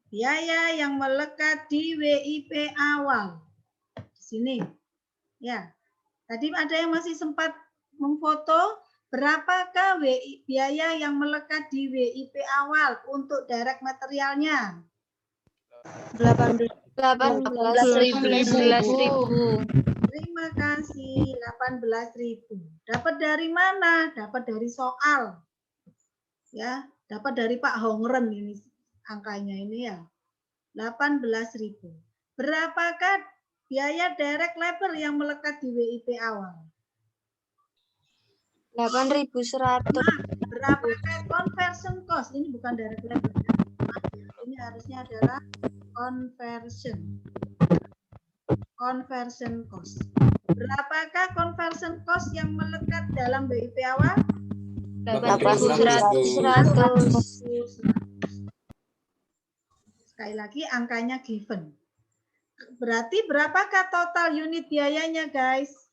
[SPEAKER 1] Biaya yang melekat di WIP awal. Di sini. Ya. Tadi ada yang masih sempat memfoto. Berapakah biaya yang melekat di WIP awal untuk direct materialnya?
[SPEAKER 6] 18.000.
[SPEAKER 1] Terima kasih, 18.000. Dapat dari mana? Dapat dari soal. Ya, dapat dari Pak Hongren ini angkanya ini ya. 18.000. Berapakah biaya direct labor yang melekat di WIP awal?
[SPEAKER 6] 8.100.
[SPEAKER 1] Berapakah conversion cost? Ini bukan direct labor. Ini harusnya adalah conversion cost. Berapakah conversion cost yang melekat dalam WIP awal?
[SPEAKER 6] 8.100.
[SPEAKER 1] Sekali lagi angkanya given. Berarti berapakah total unit biayanya, guys?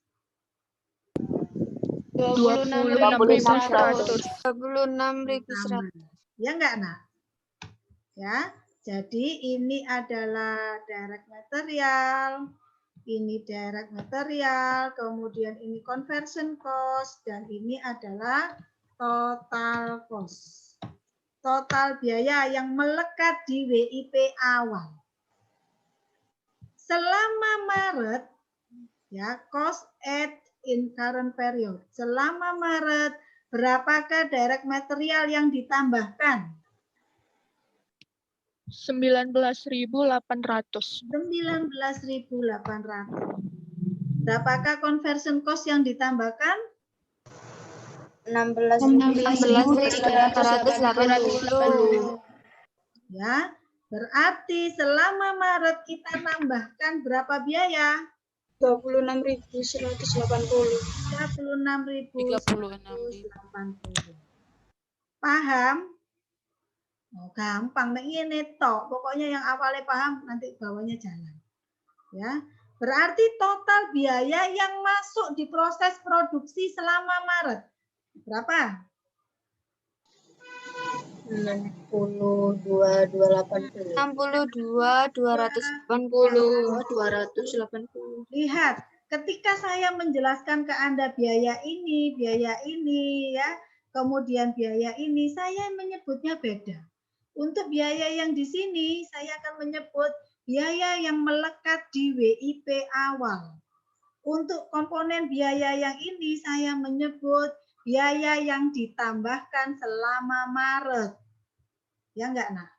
[SPEAKER 7] 26.100.
[SPEAKER 6] 26.100.
[SPEAKER 1] Ya enggak, Nak? Ya. Jadi ini adalah direct material, ini direct material, kemudian ini conversion cost, dan ini adalah total cost. Total biaya yang melekat di WIP awal. Selama Maret, ya, cost at in current period. Selama Maret, berapakah direct material yang ditambahkan?
[SPEAKER 7] 19.800.
[SPEAKER 1] 19.800. Berapakah conversion cost yang ditambahkan?
[SPEAKER 6] 16.380.
[SPEAKER 1] Ya, berarti selama Maret kita tambahkan berapa biaya?
[SPEAKER 2] 26.180.
[SPEAKER 1] 36.180. Paham? Oh, gampang, nek ngene tok. Pokoknya yang awalnya paham nanti bawahnya jalan. Ya. Berarti total biaya yang masuk di proses produksi selama Maret berapa?
[SPEAKER 2] 62.280.
[SPEAKER 6] 280.
[SPEAKER 1] Lihat, ketika saya menjelaskan ke Anda biaya ini ya, kemudian biaya ini, saya menyebutnya beda. Untuk biaya yang di sini, saya akan menyebut biaya yang melekat di WIP awal. Untuk komponen biaya yang ini, saya menyebut biaya yang ditambahkan selama Maret. Ya enggak, Nak?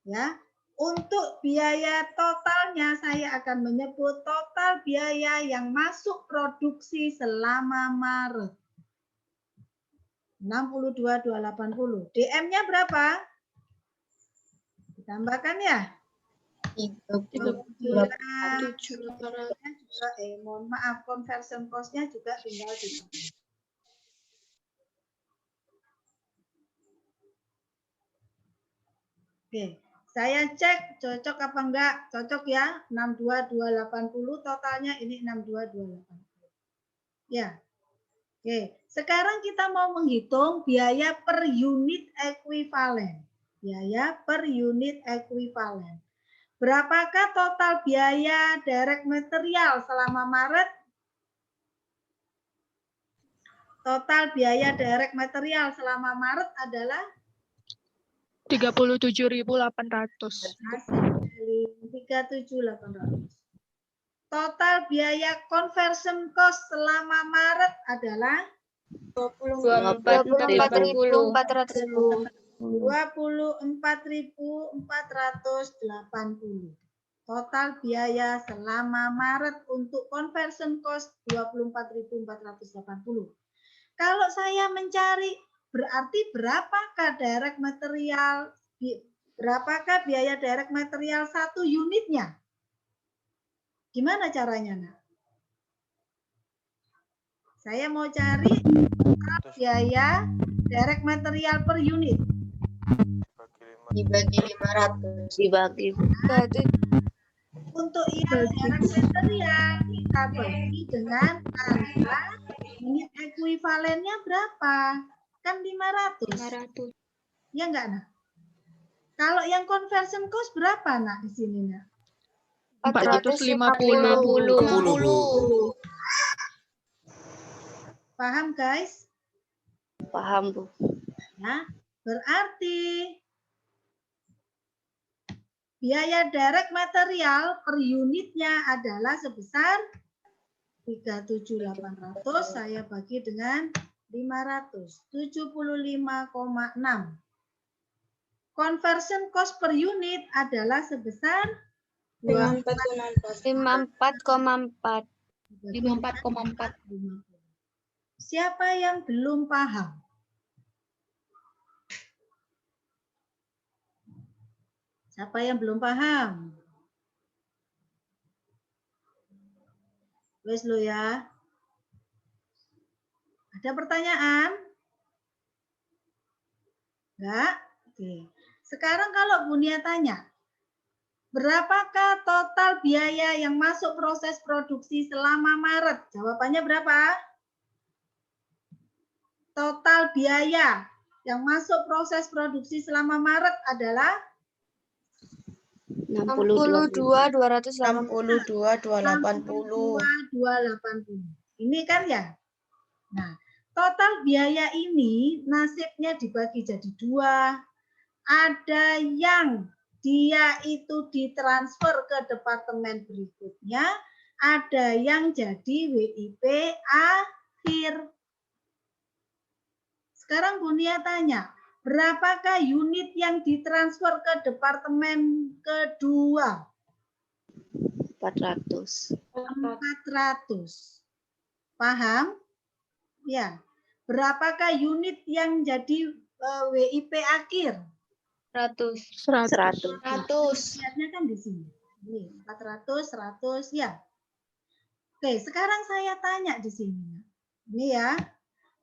[SPEAKER 1] Ya. Untuk biaya totalnya, saya akan menyebut total biaya yang masuk produksi selama Maret. 62.280. DM-nya berapa? Ditambahkan ya? 37.800. Mohon maaf, conversion cost-nya juga tinggal ditambah. Oke, saya cek cocok apa enggak? Cocok ya, 62.280 totalnya ini 62.280. Ya. Oke, sekarang kita mau menghitung biaya per unit ekuivalen. Biaya per unit ekuivalen. Berapakah total biaya direct material selama Maret? Total biaya direct material selama Maret adalah
[SPEAKER 7] 37.800.
[SPEAKER 1] 37.800. Total biaya conversion cost selama Maret adalah
[SPEAKER 6] 24.400.
[SPEAKER 1] 24.480. Total biaya selama Maret untuk conversion cost 24.480. Kalau saya mencari berarti berapakah direct material, berapakah biaya direct material 1 unitnya? Gimana caranya, Nak? Saya mau cari biaya direct material per unit.
[SPEAKER 9] Dibagi 500.
[SPEAKER 6] Dibagi.
[SPEAKER 1] Untuk yang direct material kita bagi dengan angka unit ekuivalennya berapa? Kan 500. Ya enggak, Nak? Kalau yang conversion cost berapa, Nak, di sini, Nak?
[SPEAKER 7] 450.
[SPEAKER 1] Paham, guys?
[SPEAKER 6] Paham, Bu.
[SPEAKER 1] Ya, berarti biaya direct material per unitnya adalah sebesar 3.7.800 saya bagi dengan 500, 75,6. Conversion cost per unit adalah sebesar
[SPEAKER 5] 54,4.
[SPEAKER 7] 54,4.
[SPEAKER 1] Siapa yang belum paham? Siapa yang belum paham? Wes lo ya. Ada pertanyaan? Enggak? Oke. Sekarang kalau Bu Nia tanya, berapakah total biaya yang masuk proses produksi selama Maret? Jawabannya berapa? Total biaya yang masuk proses produksi selama Maret adalah
[SPEAKER 5] 62.280.
[SPEAKER 1] Ini kan ya. Nah, total biaya ini nasibnya dibagi jadi 2. Ada yang dia itu ditransfer ke departemen berikutnya, ada yang jadi WIP akhir. Sekarang Bu Nia tanya, berapakah unit yang ditransfer ke departemen kedua?
[SPEAKER 6] 400.
[SPEAKER 1] 400. Paham? Ya. Berapakah unit yang jadi WIP akhir?
[SPEAKER 5] 100.
[SPEAKER 6] 100.
[SPEAKER 1] Lihatnya kan di sini. Ini 400, 100 ya. Oke, sekarang saya tanya di sini. Ini ya.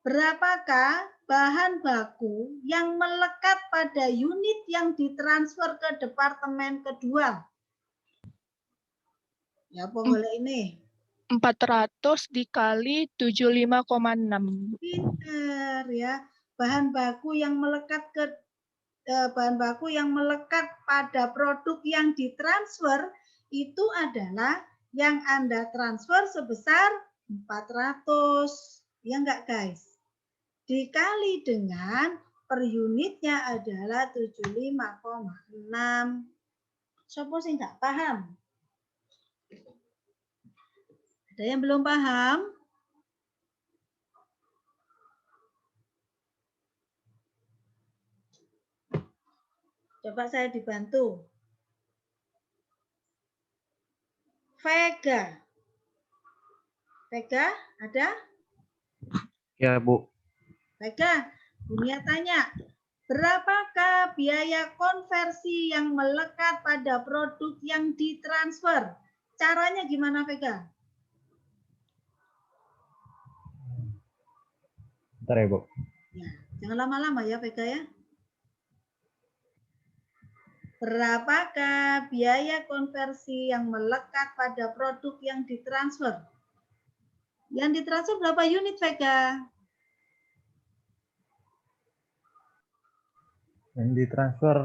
[SPEAKER 1] Berapakah bahan baku yang melekat pada unit yang ditransfer ke departemen kedua? Ya, boleh ini.
[SPEAKER 7] 400 dikali 75,6.
[SPEAKER 1] Pinter ya. Bahan baku yang melekat pada produk yang ditransfer itu adalah yang Anda transfer sebesar 400. Ya enggak, guys? Dikali dengan per unitnya adalah 75,6. Siapa sih enggak paham? Ada yang belum paham? Coba saya dibantu. Vega. Vega, ada?
[SPEAKER 3] Ya, Bu.
[SPEAKER 1] Vega, Bunia tanya, berapakah biaya konversi yang melekat pada produk yang ditransfer? Caranya gimana, Vega?
[SPEAKER 3] Bentar ya, Bu.
[SPEAKER 1] Ya, jangan lama-lama ya, Vega ya. Berapakah biaya konversi yang melekat pada produk yang ditransfer? Yang ditransfer berapa unit, Vega?
[SPEAKER 3] Yang ditransfer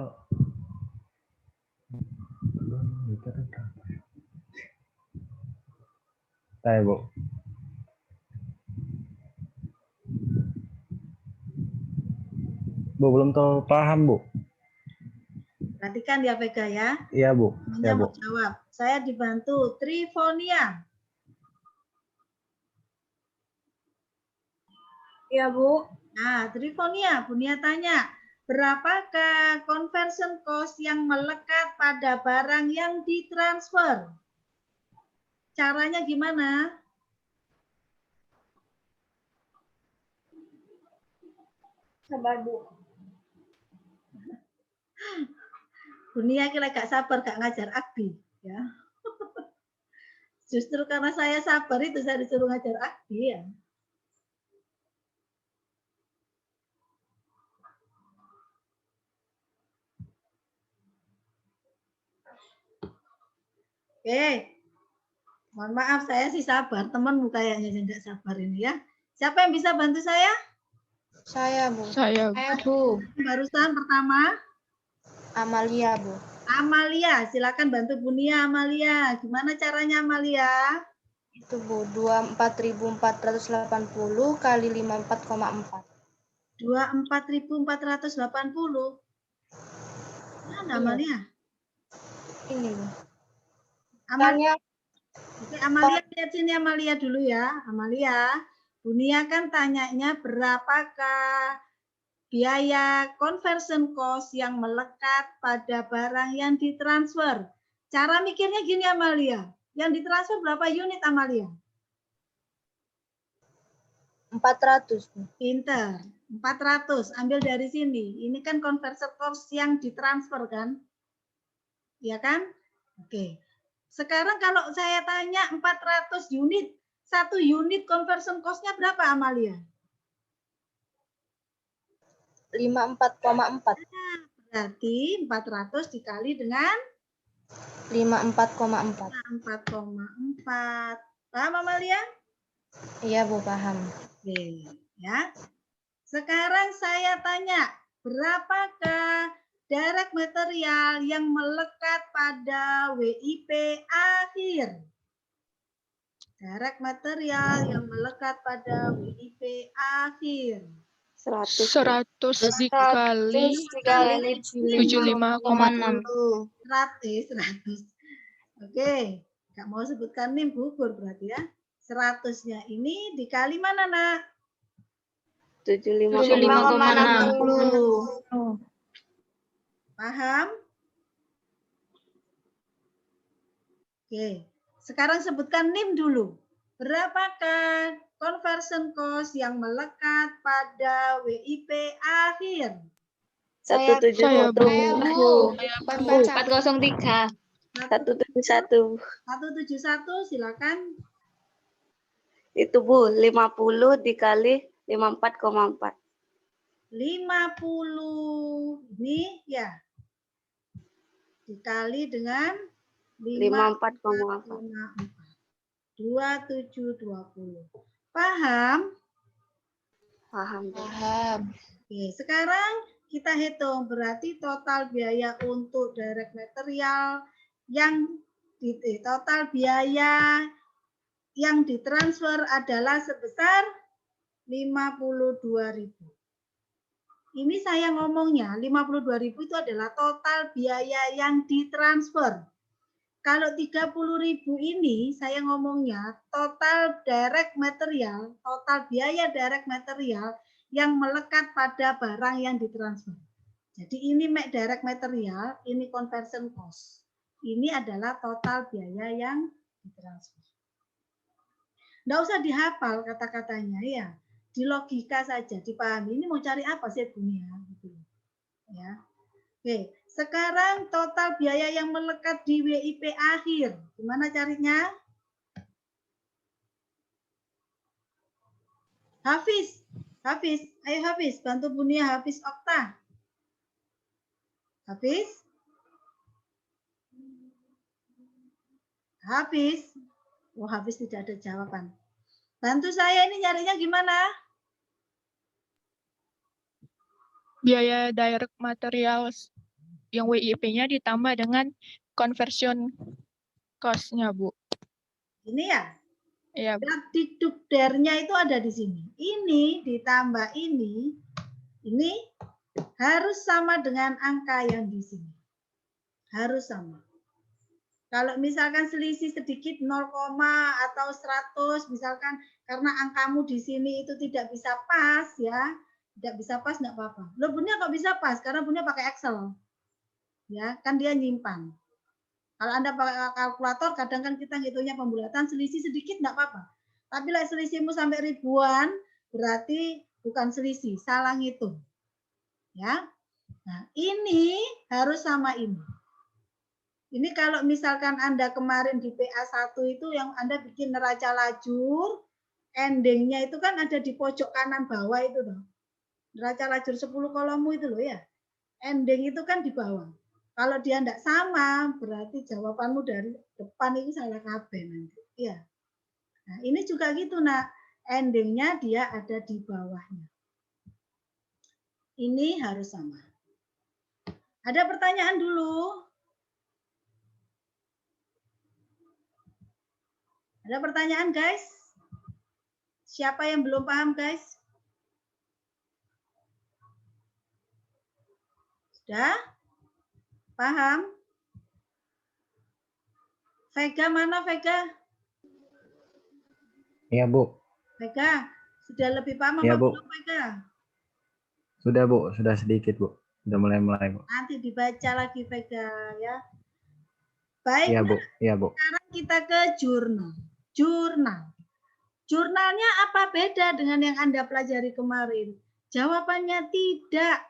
[SPEAKER 3] saya, Bu. Bu, belum tahu paham, Bu.
[SPEAKER 1] Perhatikan ya, Vega ya.
[SPEAKER 3] Iya, Bu.
[SPEAKER 1] Hanya
[SPEAKER 3] Ya, Bu.
[SPEAKER 1] mau jawab. Saya dibantu Trifonia.
[SPEAKER 2] Iya, Bu.
[SPEAKER 1] Nah, Trifonia, Bunia tanya, berapakah conversion cost yang melekat pada barang yang ditransfer? Caranya gimana?
[SPEAKER 4] Sabar, Bu.
[SPEAKER 1] Dunia kira gak sabar, gak ngajar Akbi. Ya. Justru karena saya sabar itu saya disuruh ngajar Akbi ya. Oke, mohon maaf saya sih sabar, temanmu kayaknya yang tidak sabar ini ya. Siapa yang bisa bantu saya?
[SPEAKER 5] Saya, Bu.
[SPEAKER 7] Saya,
[SPEAKER 4] Bu.
[SPEAKER 1] Barusan pertama,
[SPEAKER 5] Amalia, Bu.
[SPEAKER 1] Amalia, silakan bantu Bunia Amalia. Gimana caranya Amalia?
[SPEAKER 5] Itu, Bu, 24.480 kali 54,4.
[SPEAKER 1] 24.480. Mana Amalia?
[SPEAKER 5] Ini, Bu.
[SPEAKER 1] Amalia. Oke, Amalia lihat sini Amalia dulu ya. Amalia, Bunia kan tanyanya berapakah biaya conversion cost yang melekat pada barang yang ditransfer. Cara mikirnya gini Amalia, yang ditransfer berapa unit Amalia?
[SPEAKER 5] 400, Bu.
[SPEAKER 1] Pinter, 400, ambil dari sini. Ini kan conversion cost yang ditransfer kan? Iya kan? Oke. Sekarang kalau saya tanya 400 unit, 1 unit conversion cost-nya berapa Amalia?
[SPEAKER 5] 54,4.
[SPEAKER 1] Berarti 400 dikali dengan
[SPEAKER 5] 54,4.
[SPEAKER 1] 4,4. Paham Amalia?
[SPEAKER 5] Iya, Bu, paham.
[SPEAKER 1] Oke, ya. Sekarang saya tanya, berapakah direct material yang melekat pada WIP akhir? Direct material yang melekat pada WIP akhir.
[SPEAKER 7] 100 dikali 75,6.
[SPEAKER 1] 100. Oke, nggak mau sebutkan NIM gugur berarti ya. 100-nya ini dikali mana, Nak?
[SPEAKER 6] 75,60.
[SPEAKER 1] Paham? Oke, sekarang sebutkan NIM dulu. Berapakah conversion cost yang melekat pada WIP akhir?
[SPEAKER 7] Saya, Bu.
[SPEAKER 6] 403. 171.
[SPEAKER 1] 171, silakan.
[SPEAKER 6] Itu Bu, 50 dikali 54,4.
[SPEAKER 1] 50 ini ya dikali dengan
[SPEAKER 6] 54,4.
[SPEAKER 1] 2720. Paham?
[SPEAKER 6] Paham, Bu.
[SPEAKER 5] Paham.
[SPEAKER 1] Oke, sekarang kita hitung berarti total biaya untuk direct material yang total biaya yang ditransfer adalah sebesar 52.000. Ini saya ngomongnya 52.000 itu adalah total biaya yang ditransfer. Kalau 30.000 ini saya ngomongnya total direct material, total biaya direct material yang melekat pada barang yang ditransfer. Jadi ini direct material, ini conversion cost. Ini adalah total biaya yang ditransfer. Nggak usah dihafal kata-katanya ya, di logika saja, dipahami. Ini mau cari apa sih dunia? Gitu. Ya. Oke, sekarang total biaya yang melekat di WIP akhir, gimana carinya? Hafiz, ayo Hafiz, bantu Bunia Hafiz Okta. Hafiz? Hafiz? Oh, Hafiz tidak ada jawaban. Bantu saya ini nyarinya gimana?
[SPEAKER 7] Biaya direct material yang WIP-nya ditambah dengan conversion cost-nya, Bu.
[SPEAKER 1] Ini ya?
[SPEAKER 7] Iya, Bu.
[SPEAKER 1] Didukdernya itu ada di sini. Ini ditambah ini harus sama dengan angka yang di sini. Harus sama. Kalau misalkan selisih sedikit 0, atau 100 misalkan karena angkamu di sini itu tidak bisa pas ya, Tidak bisa pas nggak apa-apa. Loh, Bunda kok bisa pas? Karena Bunda pakai Excel. Ya, kan dia nyimpan. Kalau Anda pakai kalkulator, kadang kan kita ngitungnya pembulatan, selisih sedikit nggak apa-apa. Tapi lah selisihmu sampai ribuan, berarti bukan selisih, salah ngitung. Ya. Nah, ini harus sama ini. Ini kalau misalkan Anda kemarin di PA1 itu yang Anda bikin neraca lajur, endingnya itu kan ada di pojok kanan bawah itu loh. Neraca lajur 10 kolommu itu loh ya. Ending itu kan di bawah. Kalau dia tidak sama, berarti jawabanmu dari depan itu salah kabeh nanti. Ya. Nah, ini juga gitu, nak. Endingnya dia ada di bawahnya. Ini harus sama. Ada pertanyaan dulu? Ada pertanyaan, guys? Siapa yang belum paham, guys? Sudah? Paham? Vega mana, Vega?
[SPEAKER 9] Iya, Bu.
[SPEAKER 1] Vega, sudah lebih paham
[SPEAKER 9] Iya,
[SPEAKER 1] apa
[SPEAKER 9] Bu.
[SPEAKER 1] belum, Vega?
[SPEAKER 9] Sudah, Bu. Sudah sedikit, Bu. Sudah mulai-mulai, Bu.
[SPEAKER 1] Nanti dibaca lagi, Vega, ya. Baik,
[SPEAKER 9] Iya, Bu. Iya, Bu.
[SPEAKER 1] sekarang kita ke jurnal. Jurnalnya apa beda dengan yang Anda pelajari kemarin? Jawabannya tidak.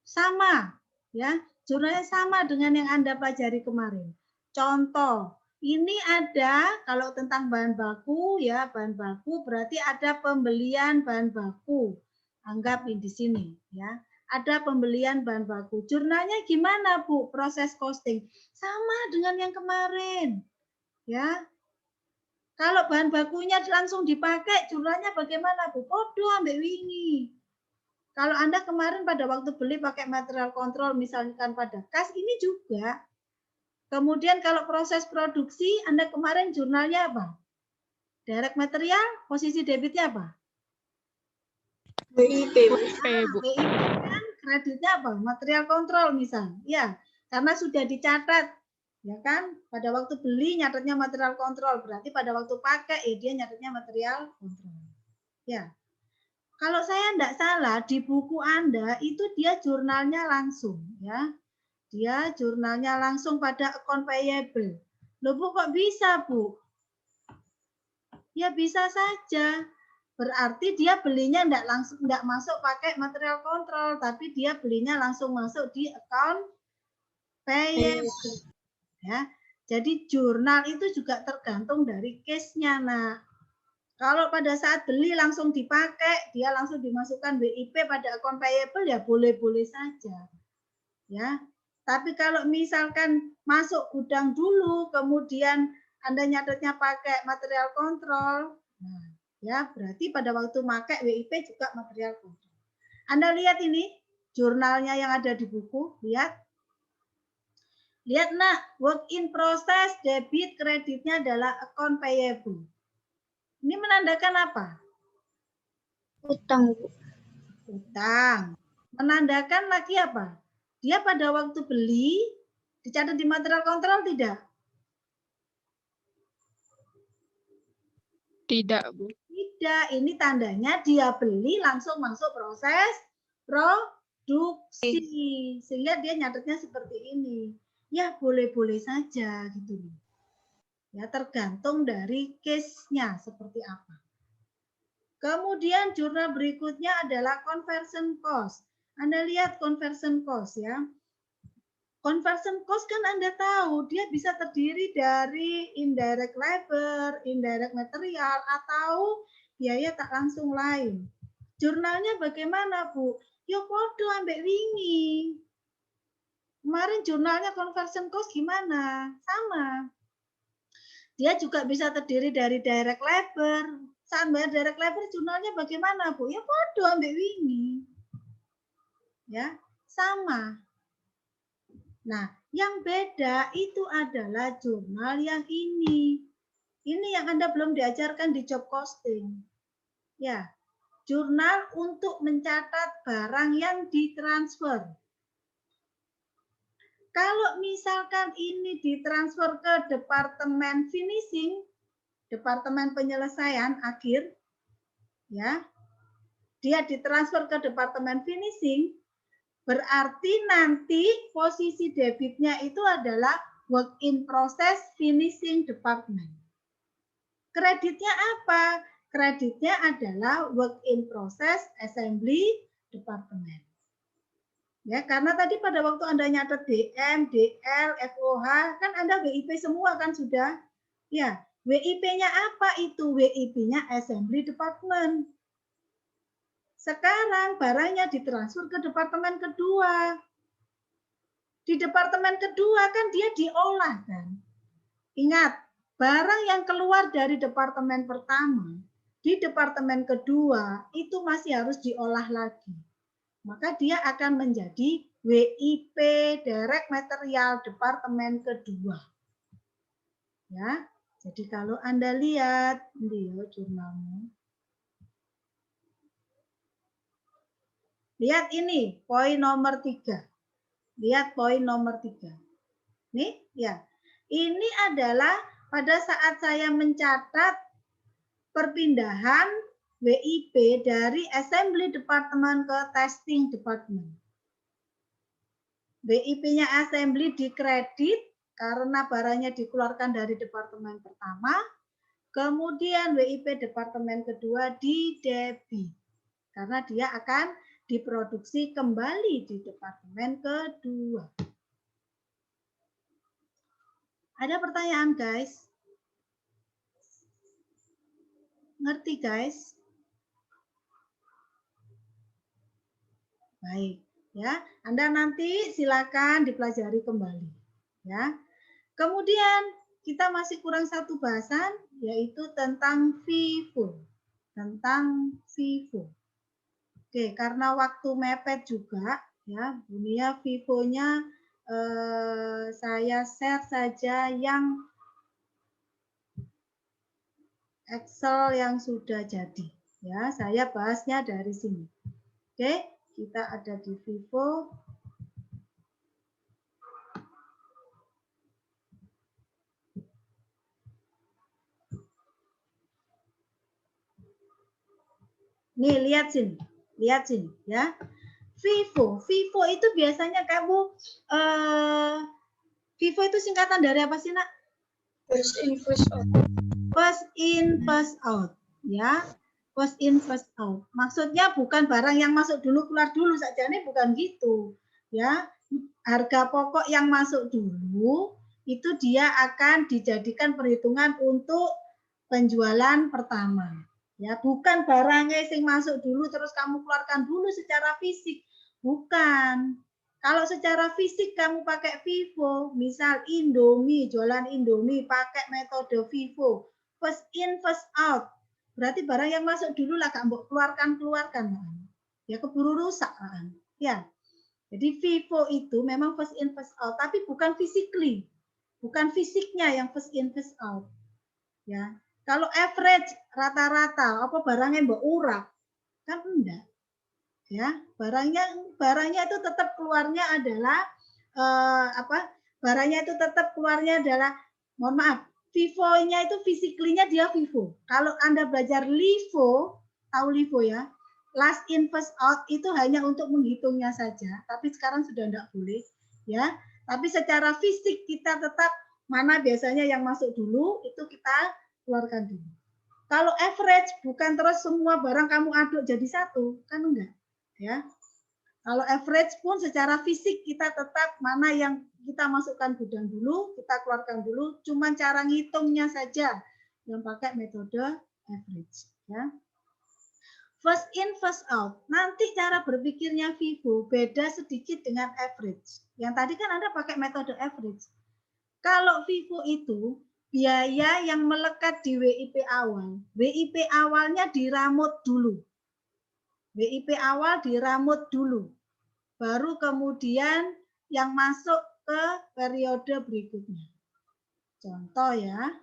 [SPEAKER 1] Sama, ya. Jurnalnya sama dengan yang Anda pelajari kemarin. Contoh, ini ada kalau tentang bahan baku, ya, bahan baku berarti ada pembelian bahan baku. Anggap di sini, ya. Ada pembelian bahan baku. Jurnalnya gimana, Bu? Proses costing sama dengan yang kemarin, ya. Kalau bahan bakunya langsung dipakai, jurnalnya bagaimana, Bu? Podo ambek wingi. Kalau Anda kemarin pada waktu beli pakai material kontrol, misalkan pada kas, ini juga. Kemudian kalau proses produksi, Anda kemarin jurnalnya apa? Direct material, posisi debitnya apa?
[SPEAKER 2] BIP, Bu.
[SPEAKER 7] Bu.
[SPEAKER 1] BIP kan kreditnya apa? Material kontrol misal. Ya, karena sudah dicatat. Ya kan? Pada waktu beli nyatetnya material kontrol, berarti pada waktu pakai dia nyatetnya material kontrol. Ya. Kalau saya tidak salah, di buku Anda itu dia jurnalnya langsung, ya. Dia jurnalnya langsung pada account payable. Loh, Bu, kok bisa, Bu? Ya bisa saja. Berarti dia belinya tidak masuk pakai material kontrol, tapi dia belinya langsung masuk di account payable. Ya. Jadi jurnal itu juga tergantung dari case-nya, nak. Kalau pada saat beli langsung dipakai, dia langsung dimasukkan BIP pada account payable, ya boleh-boleh saja. Ya. Tapi kalau misalkan masuk gudang dulu, kemudian Anda nyatetnya pakai material kontrol, nah, ya berarti pada waktu pakai WIP juga material kontrol. Anda lihat ini, jurnalnya yang ada di buku, lihat. Lihat, nak, work in process, debit, kreditnya adalah account payable. Ini menandakan apa?
[SPEAKER 2] Utang, Bu.
[SPEAKER 1] Utang. Menandakan lagi apa? Dia pada waktu beli, dicatat di material kontrol tidak?
[SPEAKER 7] Tidak, Bu.
[SPEAKER 1] Tidak. Ini tandanya dia beli langsung masuk proses produksi. Sehingga dia nyatetnya seperti ini. Ya boleh-boleh saja gitu. Ya tergantung dari case-nya seperti apa. Kemudian jurnal berikutnya adalah conversion cost. Anda lihat conversion cost ya. Conversion cost kan Anda tahu dia bisa terdiri dari indirect labor, indirect material, atau biaya tak langsung lain. Jurnalnya bagaimana, Bu? Ya podo ambek wingi. Kemarin jurnalnya conversion cost gimana? Sama. Dia juga bisa terdiri dari direct labor. Saat bayar direct labor jurnalnya bagaimana, Bu? Ya podo ambek wingi. Ya, sama. Nah, yang beda itu adalah jurnal yang ini. Ini yang Anda belum diajarkan di job costing. Ya, jurnal untuk mencatat barang yang ditransfer. Kalau misalkan ini ditransfer ke departemen finishing, departemen penyelesaian akhir, ya, dia ditransfer ke departemen finishing, berarti nanti posisi debitnya itu adalah work in process finishing department. Kreditnya apa? Kreditnya adalah work in process assembly department. Ya, karena tadi pada waktu Anda nyatet DM, DL, FOH, kan Anda WIP semua kan sudah? Ya, WIP-nya apa itu? WIP-nya assembly department. Sekarang barangnya ditransfer ke departemen kedua. Di departemen kedua kan dia diolah kan. Ingat, barang yang keluar dari departemen pertama, di departemen kedua itu masih harus diolah lagi. Maka dia akan menjadi WIP direct material departemen kedua. Ya, jadi kalau Anda lihat di jurnalmu, lihat ini poin nomor 3. Lihat poin nomor 3. Nih, ya. Ini adalah pada saat saya mencatat perpindahan WIP dari assembly department ke testing department. WIP-nya assembly dikredit karena barangnya dikeluarkan dari departemen pertama, kemudian WIP departemen kedua didebit karena dia akan diproduksi kembali di departemen kedua. Ada pertanyaan, guys? Ngerti, guys? Baik, ya. Anda nanti silakan dipelajari kembali, ya. Kemudian kita masih kurang satu bahasan, yaitu tentang FIFO. Tentang FIFO. Oke, karena waktu mepet juga, ya, Bunia FIFO-nya saya share saja yang Excel yang sudah jadi, ya. Saya bahasnya dari sini. Oke. Kita ada di FIFO. Nih, lihat sini ya. FIFO itu biasanya kamu FIFO itu singkatan dari apa sih, Nak?
[SPEAKER 2] First in, first out.
[SPEAKER 1] First in, first out, ya. First in, first out. Maksudnya bukan barang yang masuk dulu keluar dulu saja, ini bukan gitu, ya. Harga pokok yang masuk dulu itu dia akan dijadikan perhitungan untuk penjualan pertama, ya. Bukan barangnya yang masuk dulu terus kamu keluarkan dulu secara fisik, bukan. Kalau secara fisik kamu pakai FIFO, misal Indomie, jualan Indomie pakai metode FIFO, first in, first out. Berarti barang yang masuk dulu lah Kak Mbok keluarkan. Ya keburu rusak kan. Ya. Jadi FIFO itu memang first in first out, tapi bukan physically. Bukan fisiknya yang first in first out. Ya. Kalau average rata-rata apa barangnya Mbok urak kan enggak. Ya, barangnya itu tetap keluarnya adalah barangnya itu tetap keluarnya adalah, mohon maaf, FIFO-nya itu physically-nya dia FIFO. Kalau Anda belajar LIFO, tahu LIFO ya, last in first out itu hanya untuk menghitungnya saja, tapi sekarang sudah tidak boleh, ya. Tapi secara fisik kita tetap mana biasanya yang masuk dulu itu kita keluarkan dulu. Kalau average bukan terus semua barang kamu aduk jadi satu, kan enggak, ya. Kalau average pun secara fisik kita tetap mana yang kita masukkan gudang dulu, kita keluarkan dulu, cuman cara ngitungnya saja yang pakai metode average, ya. First in, first out. Nanti cara berpikirnya FIFO beda sedikit dengan average. Yang tadi kan Anda pakai metode average. Kalau FIFO itu biaya yang melekat di WIP awal. WIP awalnya diramut dulu. WIP awal diramut dulu. Baru kemudian yang masuk ke periode berikutnya. Contoh ya,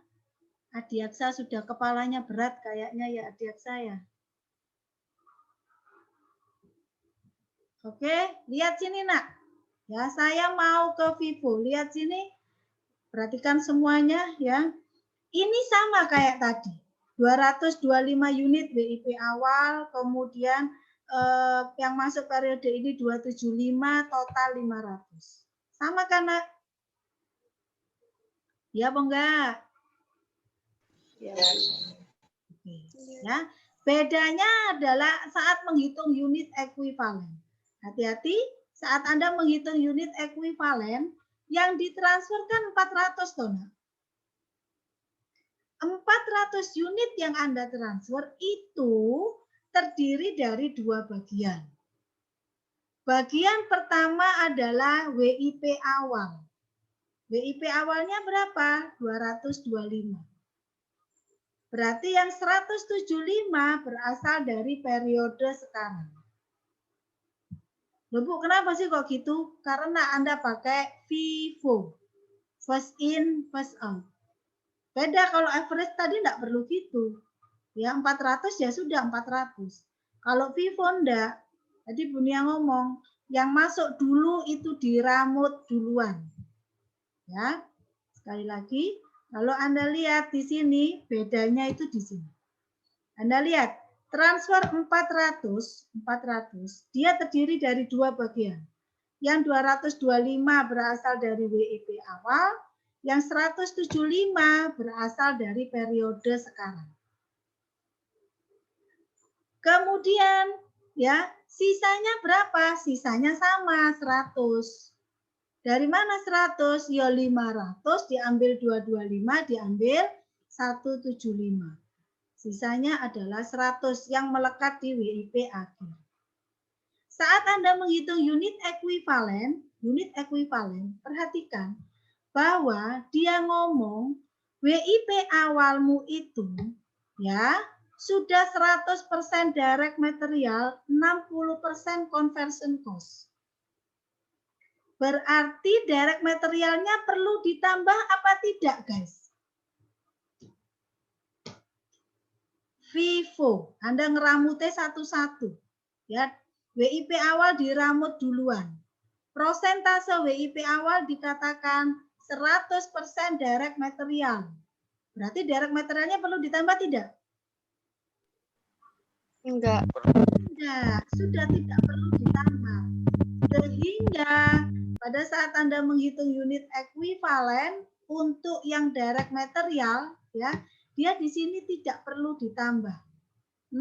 [SPEAKER 1] Adiaksa sudah kepalanya berat kayaknya ya Adiaksa ya. Oke, lihat sini Nak. Ya, saya mau ke FIFO. Lihat sini. Perhatikan semuanya ya. Ini sama kayak tadi. 225 unit WIP awal, kemudian yang masuk periode ini 275, total 500. Sama kan, Nak? Ya apa enggak?
[SPEAKER 6] Ya.
[SPEAKER 1] Oke. Ya. Bedanya adalah saat menghitung unit ekuivalen. Hati-hati saat Anda menghitung unit ekuivalen, yang ditransfer kan 400 toh, Nak. 400 unit yang Anda transfer itu terdiri dari dua bagian. Bagian pertama adalah WIP awal. WIP awalnya berapa? 225. Berarti yang 175 berasal dari periode sekarang. Loh Bu, kenapa sih kok gitu? Karena Anda pakai FIFO. First in, first out. Beda kalau average tadi enggak perlu gitu. Ya 400 ya sudah 400. Kalau FIFO enggak, tadi Bu Nia ngomong, yang masuk dulu itu diramut duluan. Ya, sekali lagi, kalau Anda lihat di sini, bedanya itu di sini. Anda lihat, transfer 400, dia terdiri dari dua bagian. Yang 225 berasal dari WIP awal, yang 175 berasal dari periode sekarang. Kemudian, ya, sisanya berapa? Sisanya sama, 100. Dari mana 100? Ya 500 diambil 225, diambil 175. Sisanya adalah 100 yang melekat di WIP akhir. Saat Anda menghitung unit ekuivalen, perhatikan bahwa dia ngomong WIP awalmu itu ya sudah 100% direct material, 60% conversion cost. Berarti direct materialnya perlu ditambah apa tidak, guys? FIFO, Anda ngeramutnya satu-satu. Ya, WIP awal diramut duluan. Prosentase WIP awal dikatakan 100% direct material. Berarti direct materialnya perlu ditambah tidak?
[SPEAKER 5] Enggak.
[SPEAKER 1] Tidak, sudah tidak perlu ditambah. Sehingga pada saat Anda menghitung unit ekuivalen untuk yang direct material, ya, dia di sini tidak perlu ditambah. 0.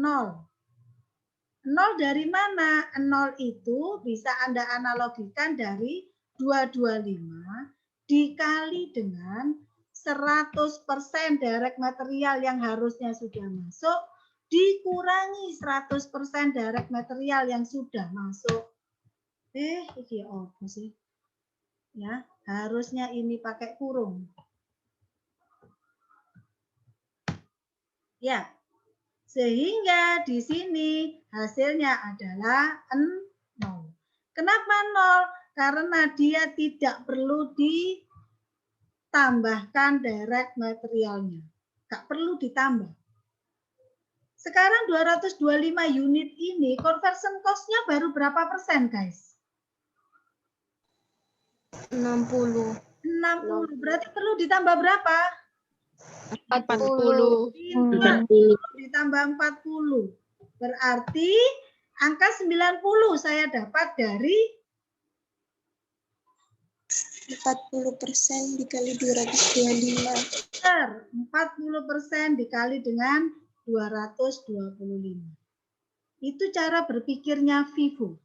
[SPEAKER 1] 0 dari mana? 0 itu bisa Anda analogikan dari 225 dikali dengan 100% direct material yang harusnya sudah masuk, dikurangi 100% direct material yang sudah masuk. Ini apa sih? Ya, harusnya ini pakai kurung. Ya, sehingga di sini hasilnya adalah 0. Kenapa 0? Karena dia tidak perlu ditambahkan direct materialnya. Nggak perlu ditambah. Sekarang 225 unit ini conversion cost-nya baru berapa persen, guys?
[SPEAKER 5] 60.
[SPEAKER 1] 60. Berarti perlu ditambah berapa?
[SPEAKER 7] 40.
[SPEAKER 1] Ditambah 40. Berarti angka 90 saya dapat dari
[SPEAKER 5] 40% dikali 225.
[SPEAKER 1] 40% dikali dengan 225. Itu cara berpikirnya FIFO.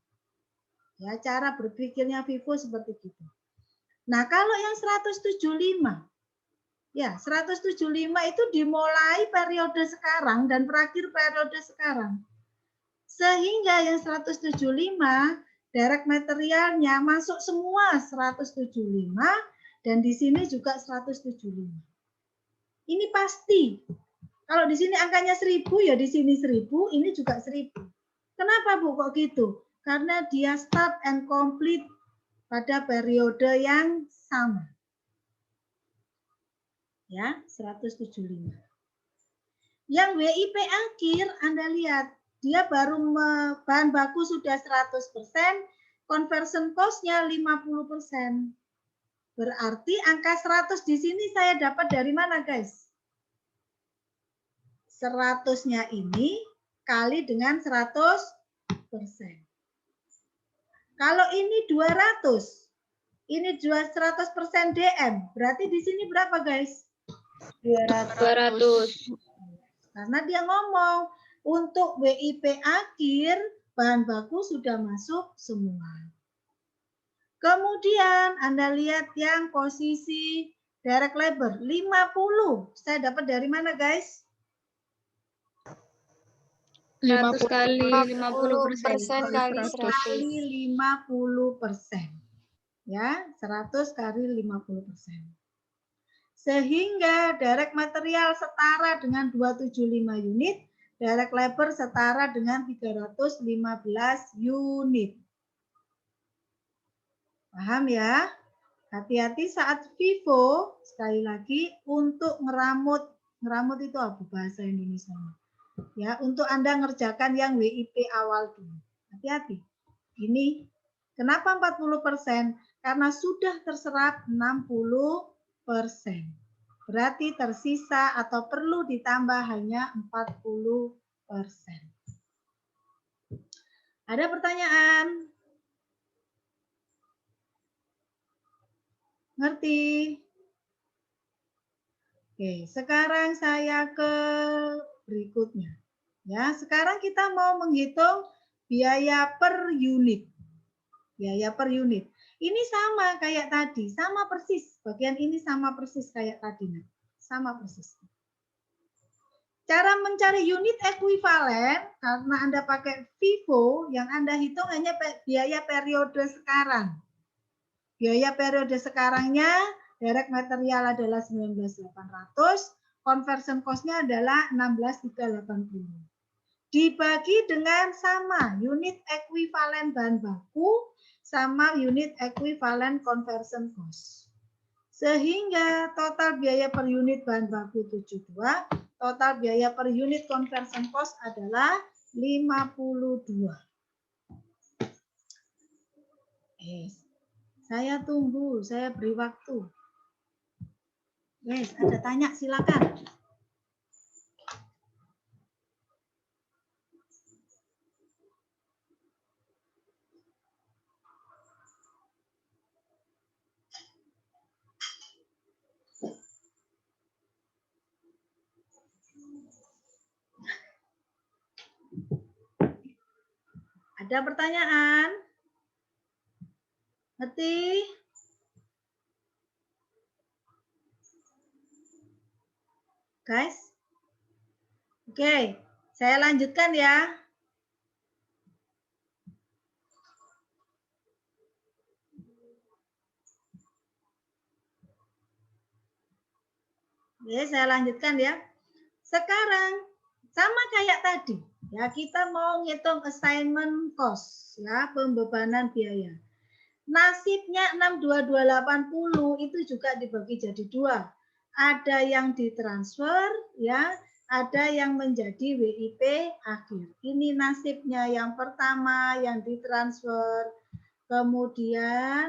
[SPEAKER 1] Ya, cara berpikirnya FIFO seperti itu. Nah, kalau yang 175, ya 175 itu dimulai periode sekarang dan berakhir periode sekarang. Sehingga yang 175 direct materialnya masuk semua 175 dan di sini juga 175. Ini pasti. Kalau di sini angkanya 1000 ya di sini 1000, ini juga 1000. Kenapa Bu kok gitu? Karena dia start and complete pada periode yang sama. Ya, 175. Yang WIP akhir Anda lihat, dia baru bahan baku sudah 100%, conversion cost-nya 50%. Berarti angka 100 di sini saya dapat dari mana, guys? 100-nya ini kali dengan 100%. Kalau ini 200, ini 100% DM, berarti di sini berapa guys?
[SPEAKER 2] 200.
[SPEAKER 1] Karena dia ngomong untuk WIP akhir bahan baku sudah masuk semua. Kemudian Anda lihat yang posisi direct labor 50. Saya dapat dari mana guys?
[SPEAKER 2] 100 kali 50%.
[SPEAKER 5] 50% kali
[SPEAKER 1] 100
[SPEAKER 5] 100.
[SPEAKER 1] kali 50%. Ya, 100 kali 50%. Sehingga direct material setara dengan 275 unit, direct labor setara dengan 315 unit. Paham ya? Hati-hati saat FIFO, sekali lagi untuk ngeramut itu apa bahasa Indonesia? Ya, untuk Anda ngerjakan yang WIP awal dulu. Hati-hati. Ini kenapa 40%? Karena sudah terserap 60%. Berarti tersisa atau perlu ditambah hanya 40%. Ada pertanyaan? Ngerti? Oke, sekarang saya ke berikutnya. Ya, sekarang kita mau menghitung biaya per unit. Biaya per unit. Ini sama kayak tadi, sama persis. Bagian ini sama persis kayak tadi. Nah. Sama persis. Cara mencari unit ekuivalen, karena Anda pakai FIFO, yang Anda hitung hanya biaya periode sekarang. Biaya periode sekarangnya, direct material adalah 19.800, conversion cost-nya adalah 16.380. Dibagi dengan sama unit ekuivalen bahan baku sama unit ekuivalen conversion cost. Sehingga total biaya per unit bahan baku 72, total biaya per unit conversion cost adalah 52. Saya tunggu, saya beri waktu. Wes, ada tanya silakan. Ada pertanyaan? Ngerti? Guys? Oke, saya lanjutkan ya. Oke, saya lanjutkan ya. Sekarang sama kayak tadi, ya kita mau ngitung assignment cost, ya pembebanan biaya. Nasibnya 62280 itu juga dibagi jadi dua. Ada yang ditransfer, ya, ada yang menjadi WIP akhir. Ini nasibnya yang pertama yang ditransfer, kemudian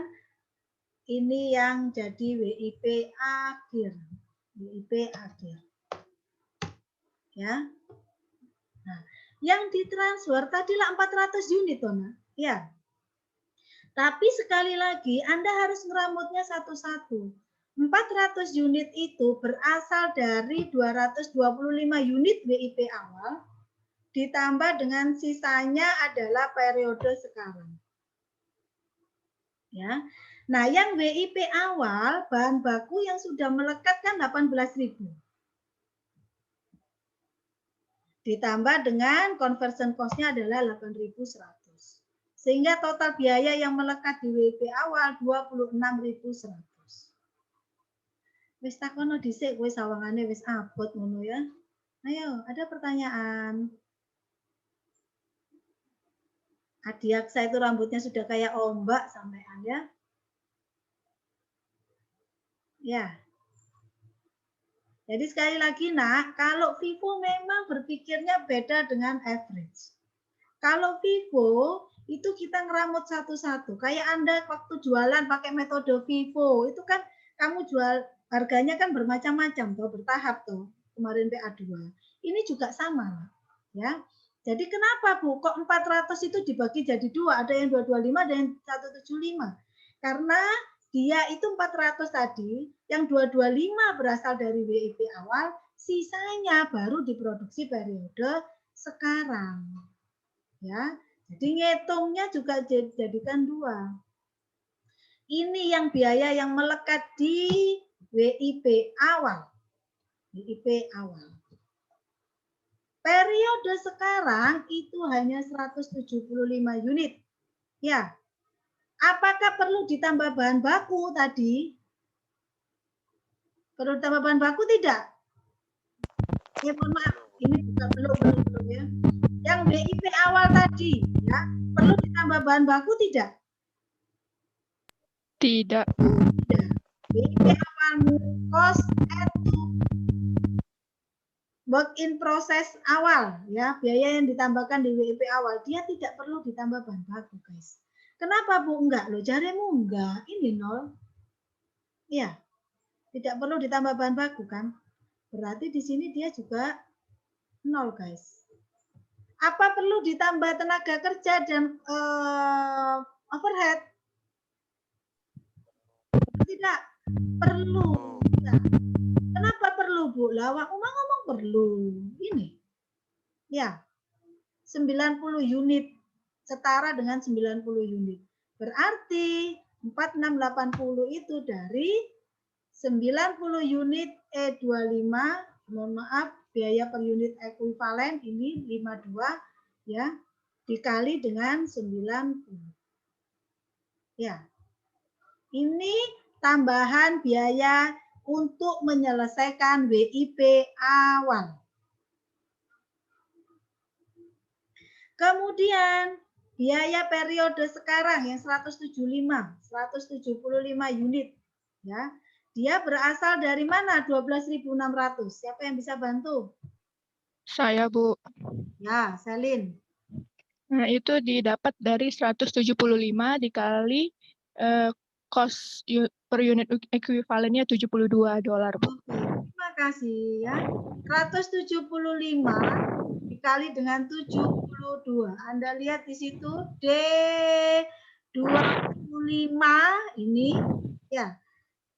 [SPEAKER 1] ini yang jadi WIP akhir. WIP akhir. Ya. Nah, yang ditransfer tadilah 400 unit, Tona. Ya. Tapi sekali lagi Anda harus ngeramutnya satu-satu. 400 unit itu berasal dari 225 unit WIP awal ditambah dengan sisanya adalah periode sekarang. Ya. Nah, yang WIP awal bahan baku yang sudah melekat kan 18.000. Ditambah dengan conversion cost-nya adalah 8.100. Sehingga total biaya yang melekat di WIP awal 26.100. Wis takono dhisik kowe sawangane wis abot ngono ya. Ayo, ada pertanyaan? Adiaksa itu rambutnya sudah kayak ombak sampean ya. Ya. Jadi sekali lagi nak, kalau FIFO memang berpikirnya beda dengan average. Kalau FIFO itu kita ngeramut satu-satu. Kayak Anda waktu jualan pakai metode FIFO, itu kan kamu jual harganya kan bermacam-macam tuh, bertahap tuh. Kemarin PA2. Ini juga sama, ya. Jadi kenapa Bu? Kok 400 itu dibagi jadi 2? Ada yang 225, ada yang 175. Karena dia itu 400 tadi, yang 225 berasal dari WIP awal, sisanya baru diproduksi periode sekarang. Ya, jadi ngitungnya juga jadikan 2. Ini yang biaya yang melekat di WIP awal. WIP awal. Periode sekarang itu hanya 175 unit. Ya. Apakah perlu ditambah bahan baku tadi? Perlu ditambah bahan baku tidak? Ya, mohon maaf. Ini juga belum ya. Yang WIP awal tadi, ya, perlu ditambah bahan baku tidak?
[SPEAKER 7] Tidak.
[SPEAKER 1] Tidak. WIP awal cost to work in process awal, ya, biaya yang ditambahkan di WIP awal, dia tidak perlu ditambah bahan baku, guys. Kenapa Bu? Enggak loh, jarimu enggak. Ini 0. Ya, tidak perlu ditambah bahan baku kan? Berarti di sini dia juga 0, guys. Apa perlu ditambah tenaga kerja dan overhead? Tidak perlu. Ya. Kenapa perlu Bu? Lah Uma ngomong perlu. Ini. Ya. 90 unit. Setara dengan 90 unit. Berarti 4680 itu dari 90 unit E25, mohon maaf, biaya per unit ekuivalen ini 52 ya, dikali dengan 90. Ya. Ini tambahan biaya untuk menyelesaikan WIP awal. Kemudian biaya periode sekarang yang 175 unit ya. Dia berasal dari mana? 12.600. Siapa yang bisa bantu?
[SPEAKER 7] Saya, Bu.
[SPEAKER 1] Ya, Selin.
[SPEAKER 7] Nah, itu didapat dari 175 dikali cost per unit ekuivalennya $72, Bu.
[SPEAKER 1] Terima kasih ya. 175 dikali dengan 72. Anda lihat di situ D25 ini ya.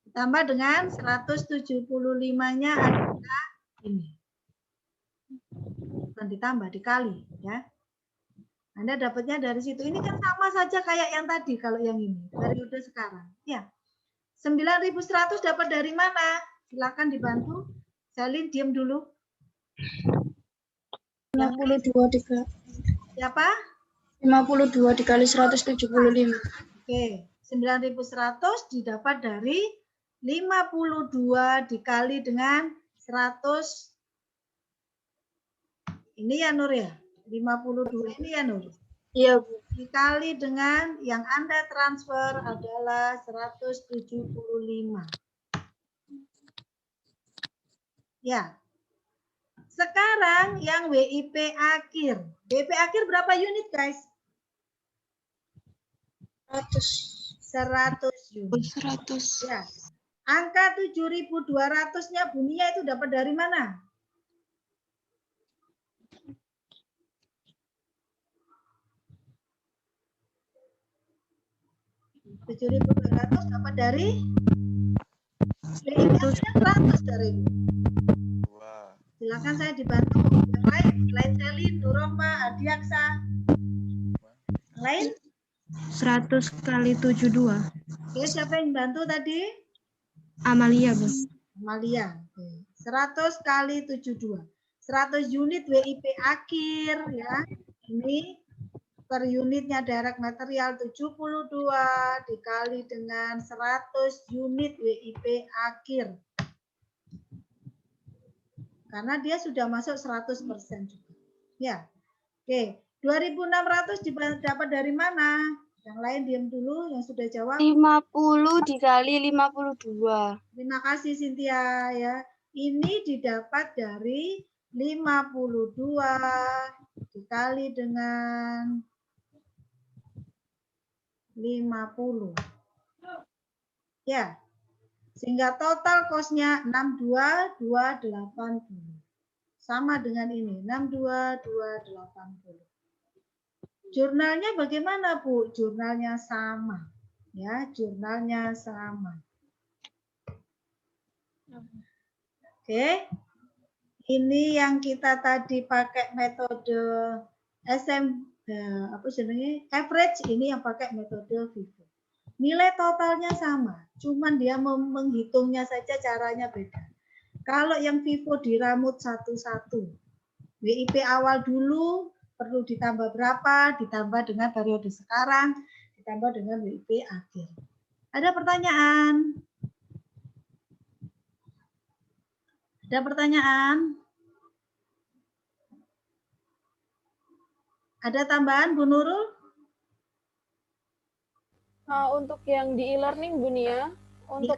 [SPEAKER 1] Ditambah dengan 175-nya adalah ini. Bukan ditambah, dikali ya. Anda dapatnya dari situ. Ini kan sama saja kayak yang tadi kalau yang ini. Periode sekarang. Ya. 9.100 dapat dari mana? Silakan dibantu. Selin diam dulu.
[SPEAKER 2] 52 dikali.
[SPEAKER 1] Siapa?
[SPEAKER 2] 52 dikali 175.
[SPEAKER 1] Oke. 9.100 didapat dari 52 dikali dengan 100. Ini ya Nur ya? 52 ini ya Nur?
[SPEAKER 2] Iya, Bu.
[SPEAKER 1] Dikali dengan yang Anda transfer adalah 175. Ya. Sekarang yang WIP akhir. WIP akhir berapa unit, guys? 100 unit.
[SPEAKER 5] 100.
[SPEAKER 1] Ya. Angka 7.200-nya Bunia itu dapat dari mana? $7.200 dapat dari WIP-nya 100 dari. Silakan saya dibantu. Yang lain, selain Selin, Nuroma, Adiaksa. Lain?
[SPEAKER 10] 100 kali 72.
[SPEAKER 1] Oke, siapa yang bantu tadi?
[SPEAKER 10] Amalia, Bu.
[SPEAKER 1] Amalia. 100 kali 72. 100 unit WIP akhir ya. Ini per unitnya direct material 72 dikali dengan 100 unit WIP akhir. Karena dia sudah masuk 100% juga. Ya. Oke, 2.600 dapat dari mana? Yang lain diam dulu, yang sudah jawab.
[SPEAKER 6] 50 dikali 52.
[SPEAKER 1] Terima kasih Cynthia ya. Ini didapat dari 52 dikali dengan 50. Ya. Sehingga total cost-nya 62.280. sama dengan ini, 62280. Jurnalnya bagaimana, Bu? Jurnalnya sama. Ya, jurnalnya sama. Oke. Ini yang kita tadi pakai metode average, ini yang pakai metode FIFO. Nilai totalnya sama, cuman dia menghitungnya saja caranya beda. Kalau yang FIFO diramut satu-satu, WIP awal dulu perlu ditambah berapa, ditambah dengan periode sekarang, ditambah dengan WIP akhir. Ada pertanyaan? Ada pertanyaan? Ada tambahan, Bu Nurul?
[SPEAKER 11] Untuk yang di e-learning, Bu Nia, untuk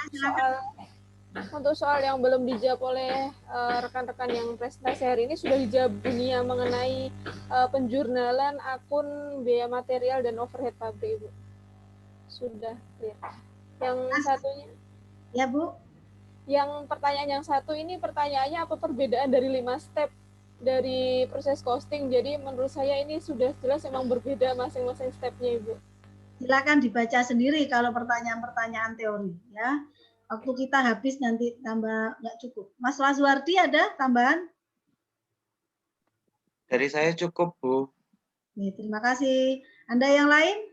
[SPEAKER 11] soal yang belum dijawab oleh rekan-rekan yang presentasi hari ini sudah dijawab Bu Nia mengenai penjurnalan akun biaya material dan overhead pabrik, Bu. Sudah clear. Yang satunya?
[SPEAKER 1] Ya, Bu.
[SPEAKER 11] Yang pertanyaan yang satu ini pertanyaannya apa perbedaan dari 5 step dari proses costing. Jadi menurut saya ini sudah jelas memang berbeda masing-masing stepnya, Ibu.
[SPEAKER 1] Silakan dibaca sendiri kalau pertanyaan-pertanyaan teori ya. Waktu kita habis nanti tambah nggak cukup. Mas Lazuardi ada tambahan?
[SPEAKER 8] Dari saya cukup, Bu.
[SPEAKER 1] Nih, terima kasih. Anda yang lain?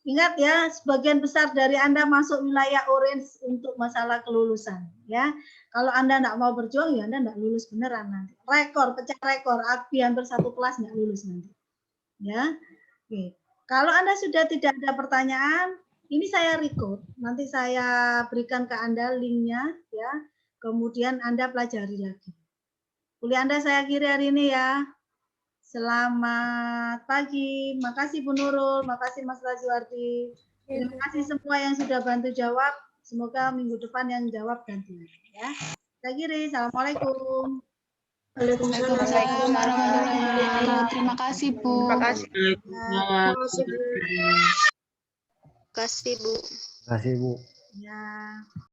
[SPEAKER 1] Ingat ya, sebagian besar dari Anda masuk wilayah orange untuk masalah kelulusan. Ya, kalau Anda nggak mau berjuang, ya Anda nggak lulus beneran nanti. Rekor, pecah rekor, hampir satu kelas nggak lulus nanti. Ya, oke. Kalau Anda sudah tidak ada pertanyaan, ini saya record. Nanti saya berikan ke Anda linknya, ya. Kemudian Anda pelajari lagi. Kuliah Anda saya akhiri hari ini ya. Selamat pagi. Makasih Bu Nurul, makasih Mas Lazuardi. Terima kasih semua yang sudah bantu jawab. Semoga minggu depan yang jawab ganti ya. Saya kiri. Assalamualaikum.
[SPEAKER 5] Waalaikumsalam warahmatullahi wabarakatuh. Terima kasih, Bu.
[SPEAKER 6] Terima kasih.
[SPEAKER 2] Terima kasih, Bu.
[SPEAKER 6] Terima kasih, Bu.
[SPEAKER 9] Terima kasih, Bu.
[SPEAKER 1] Ya.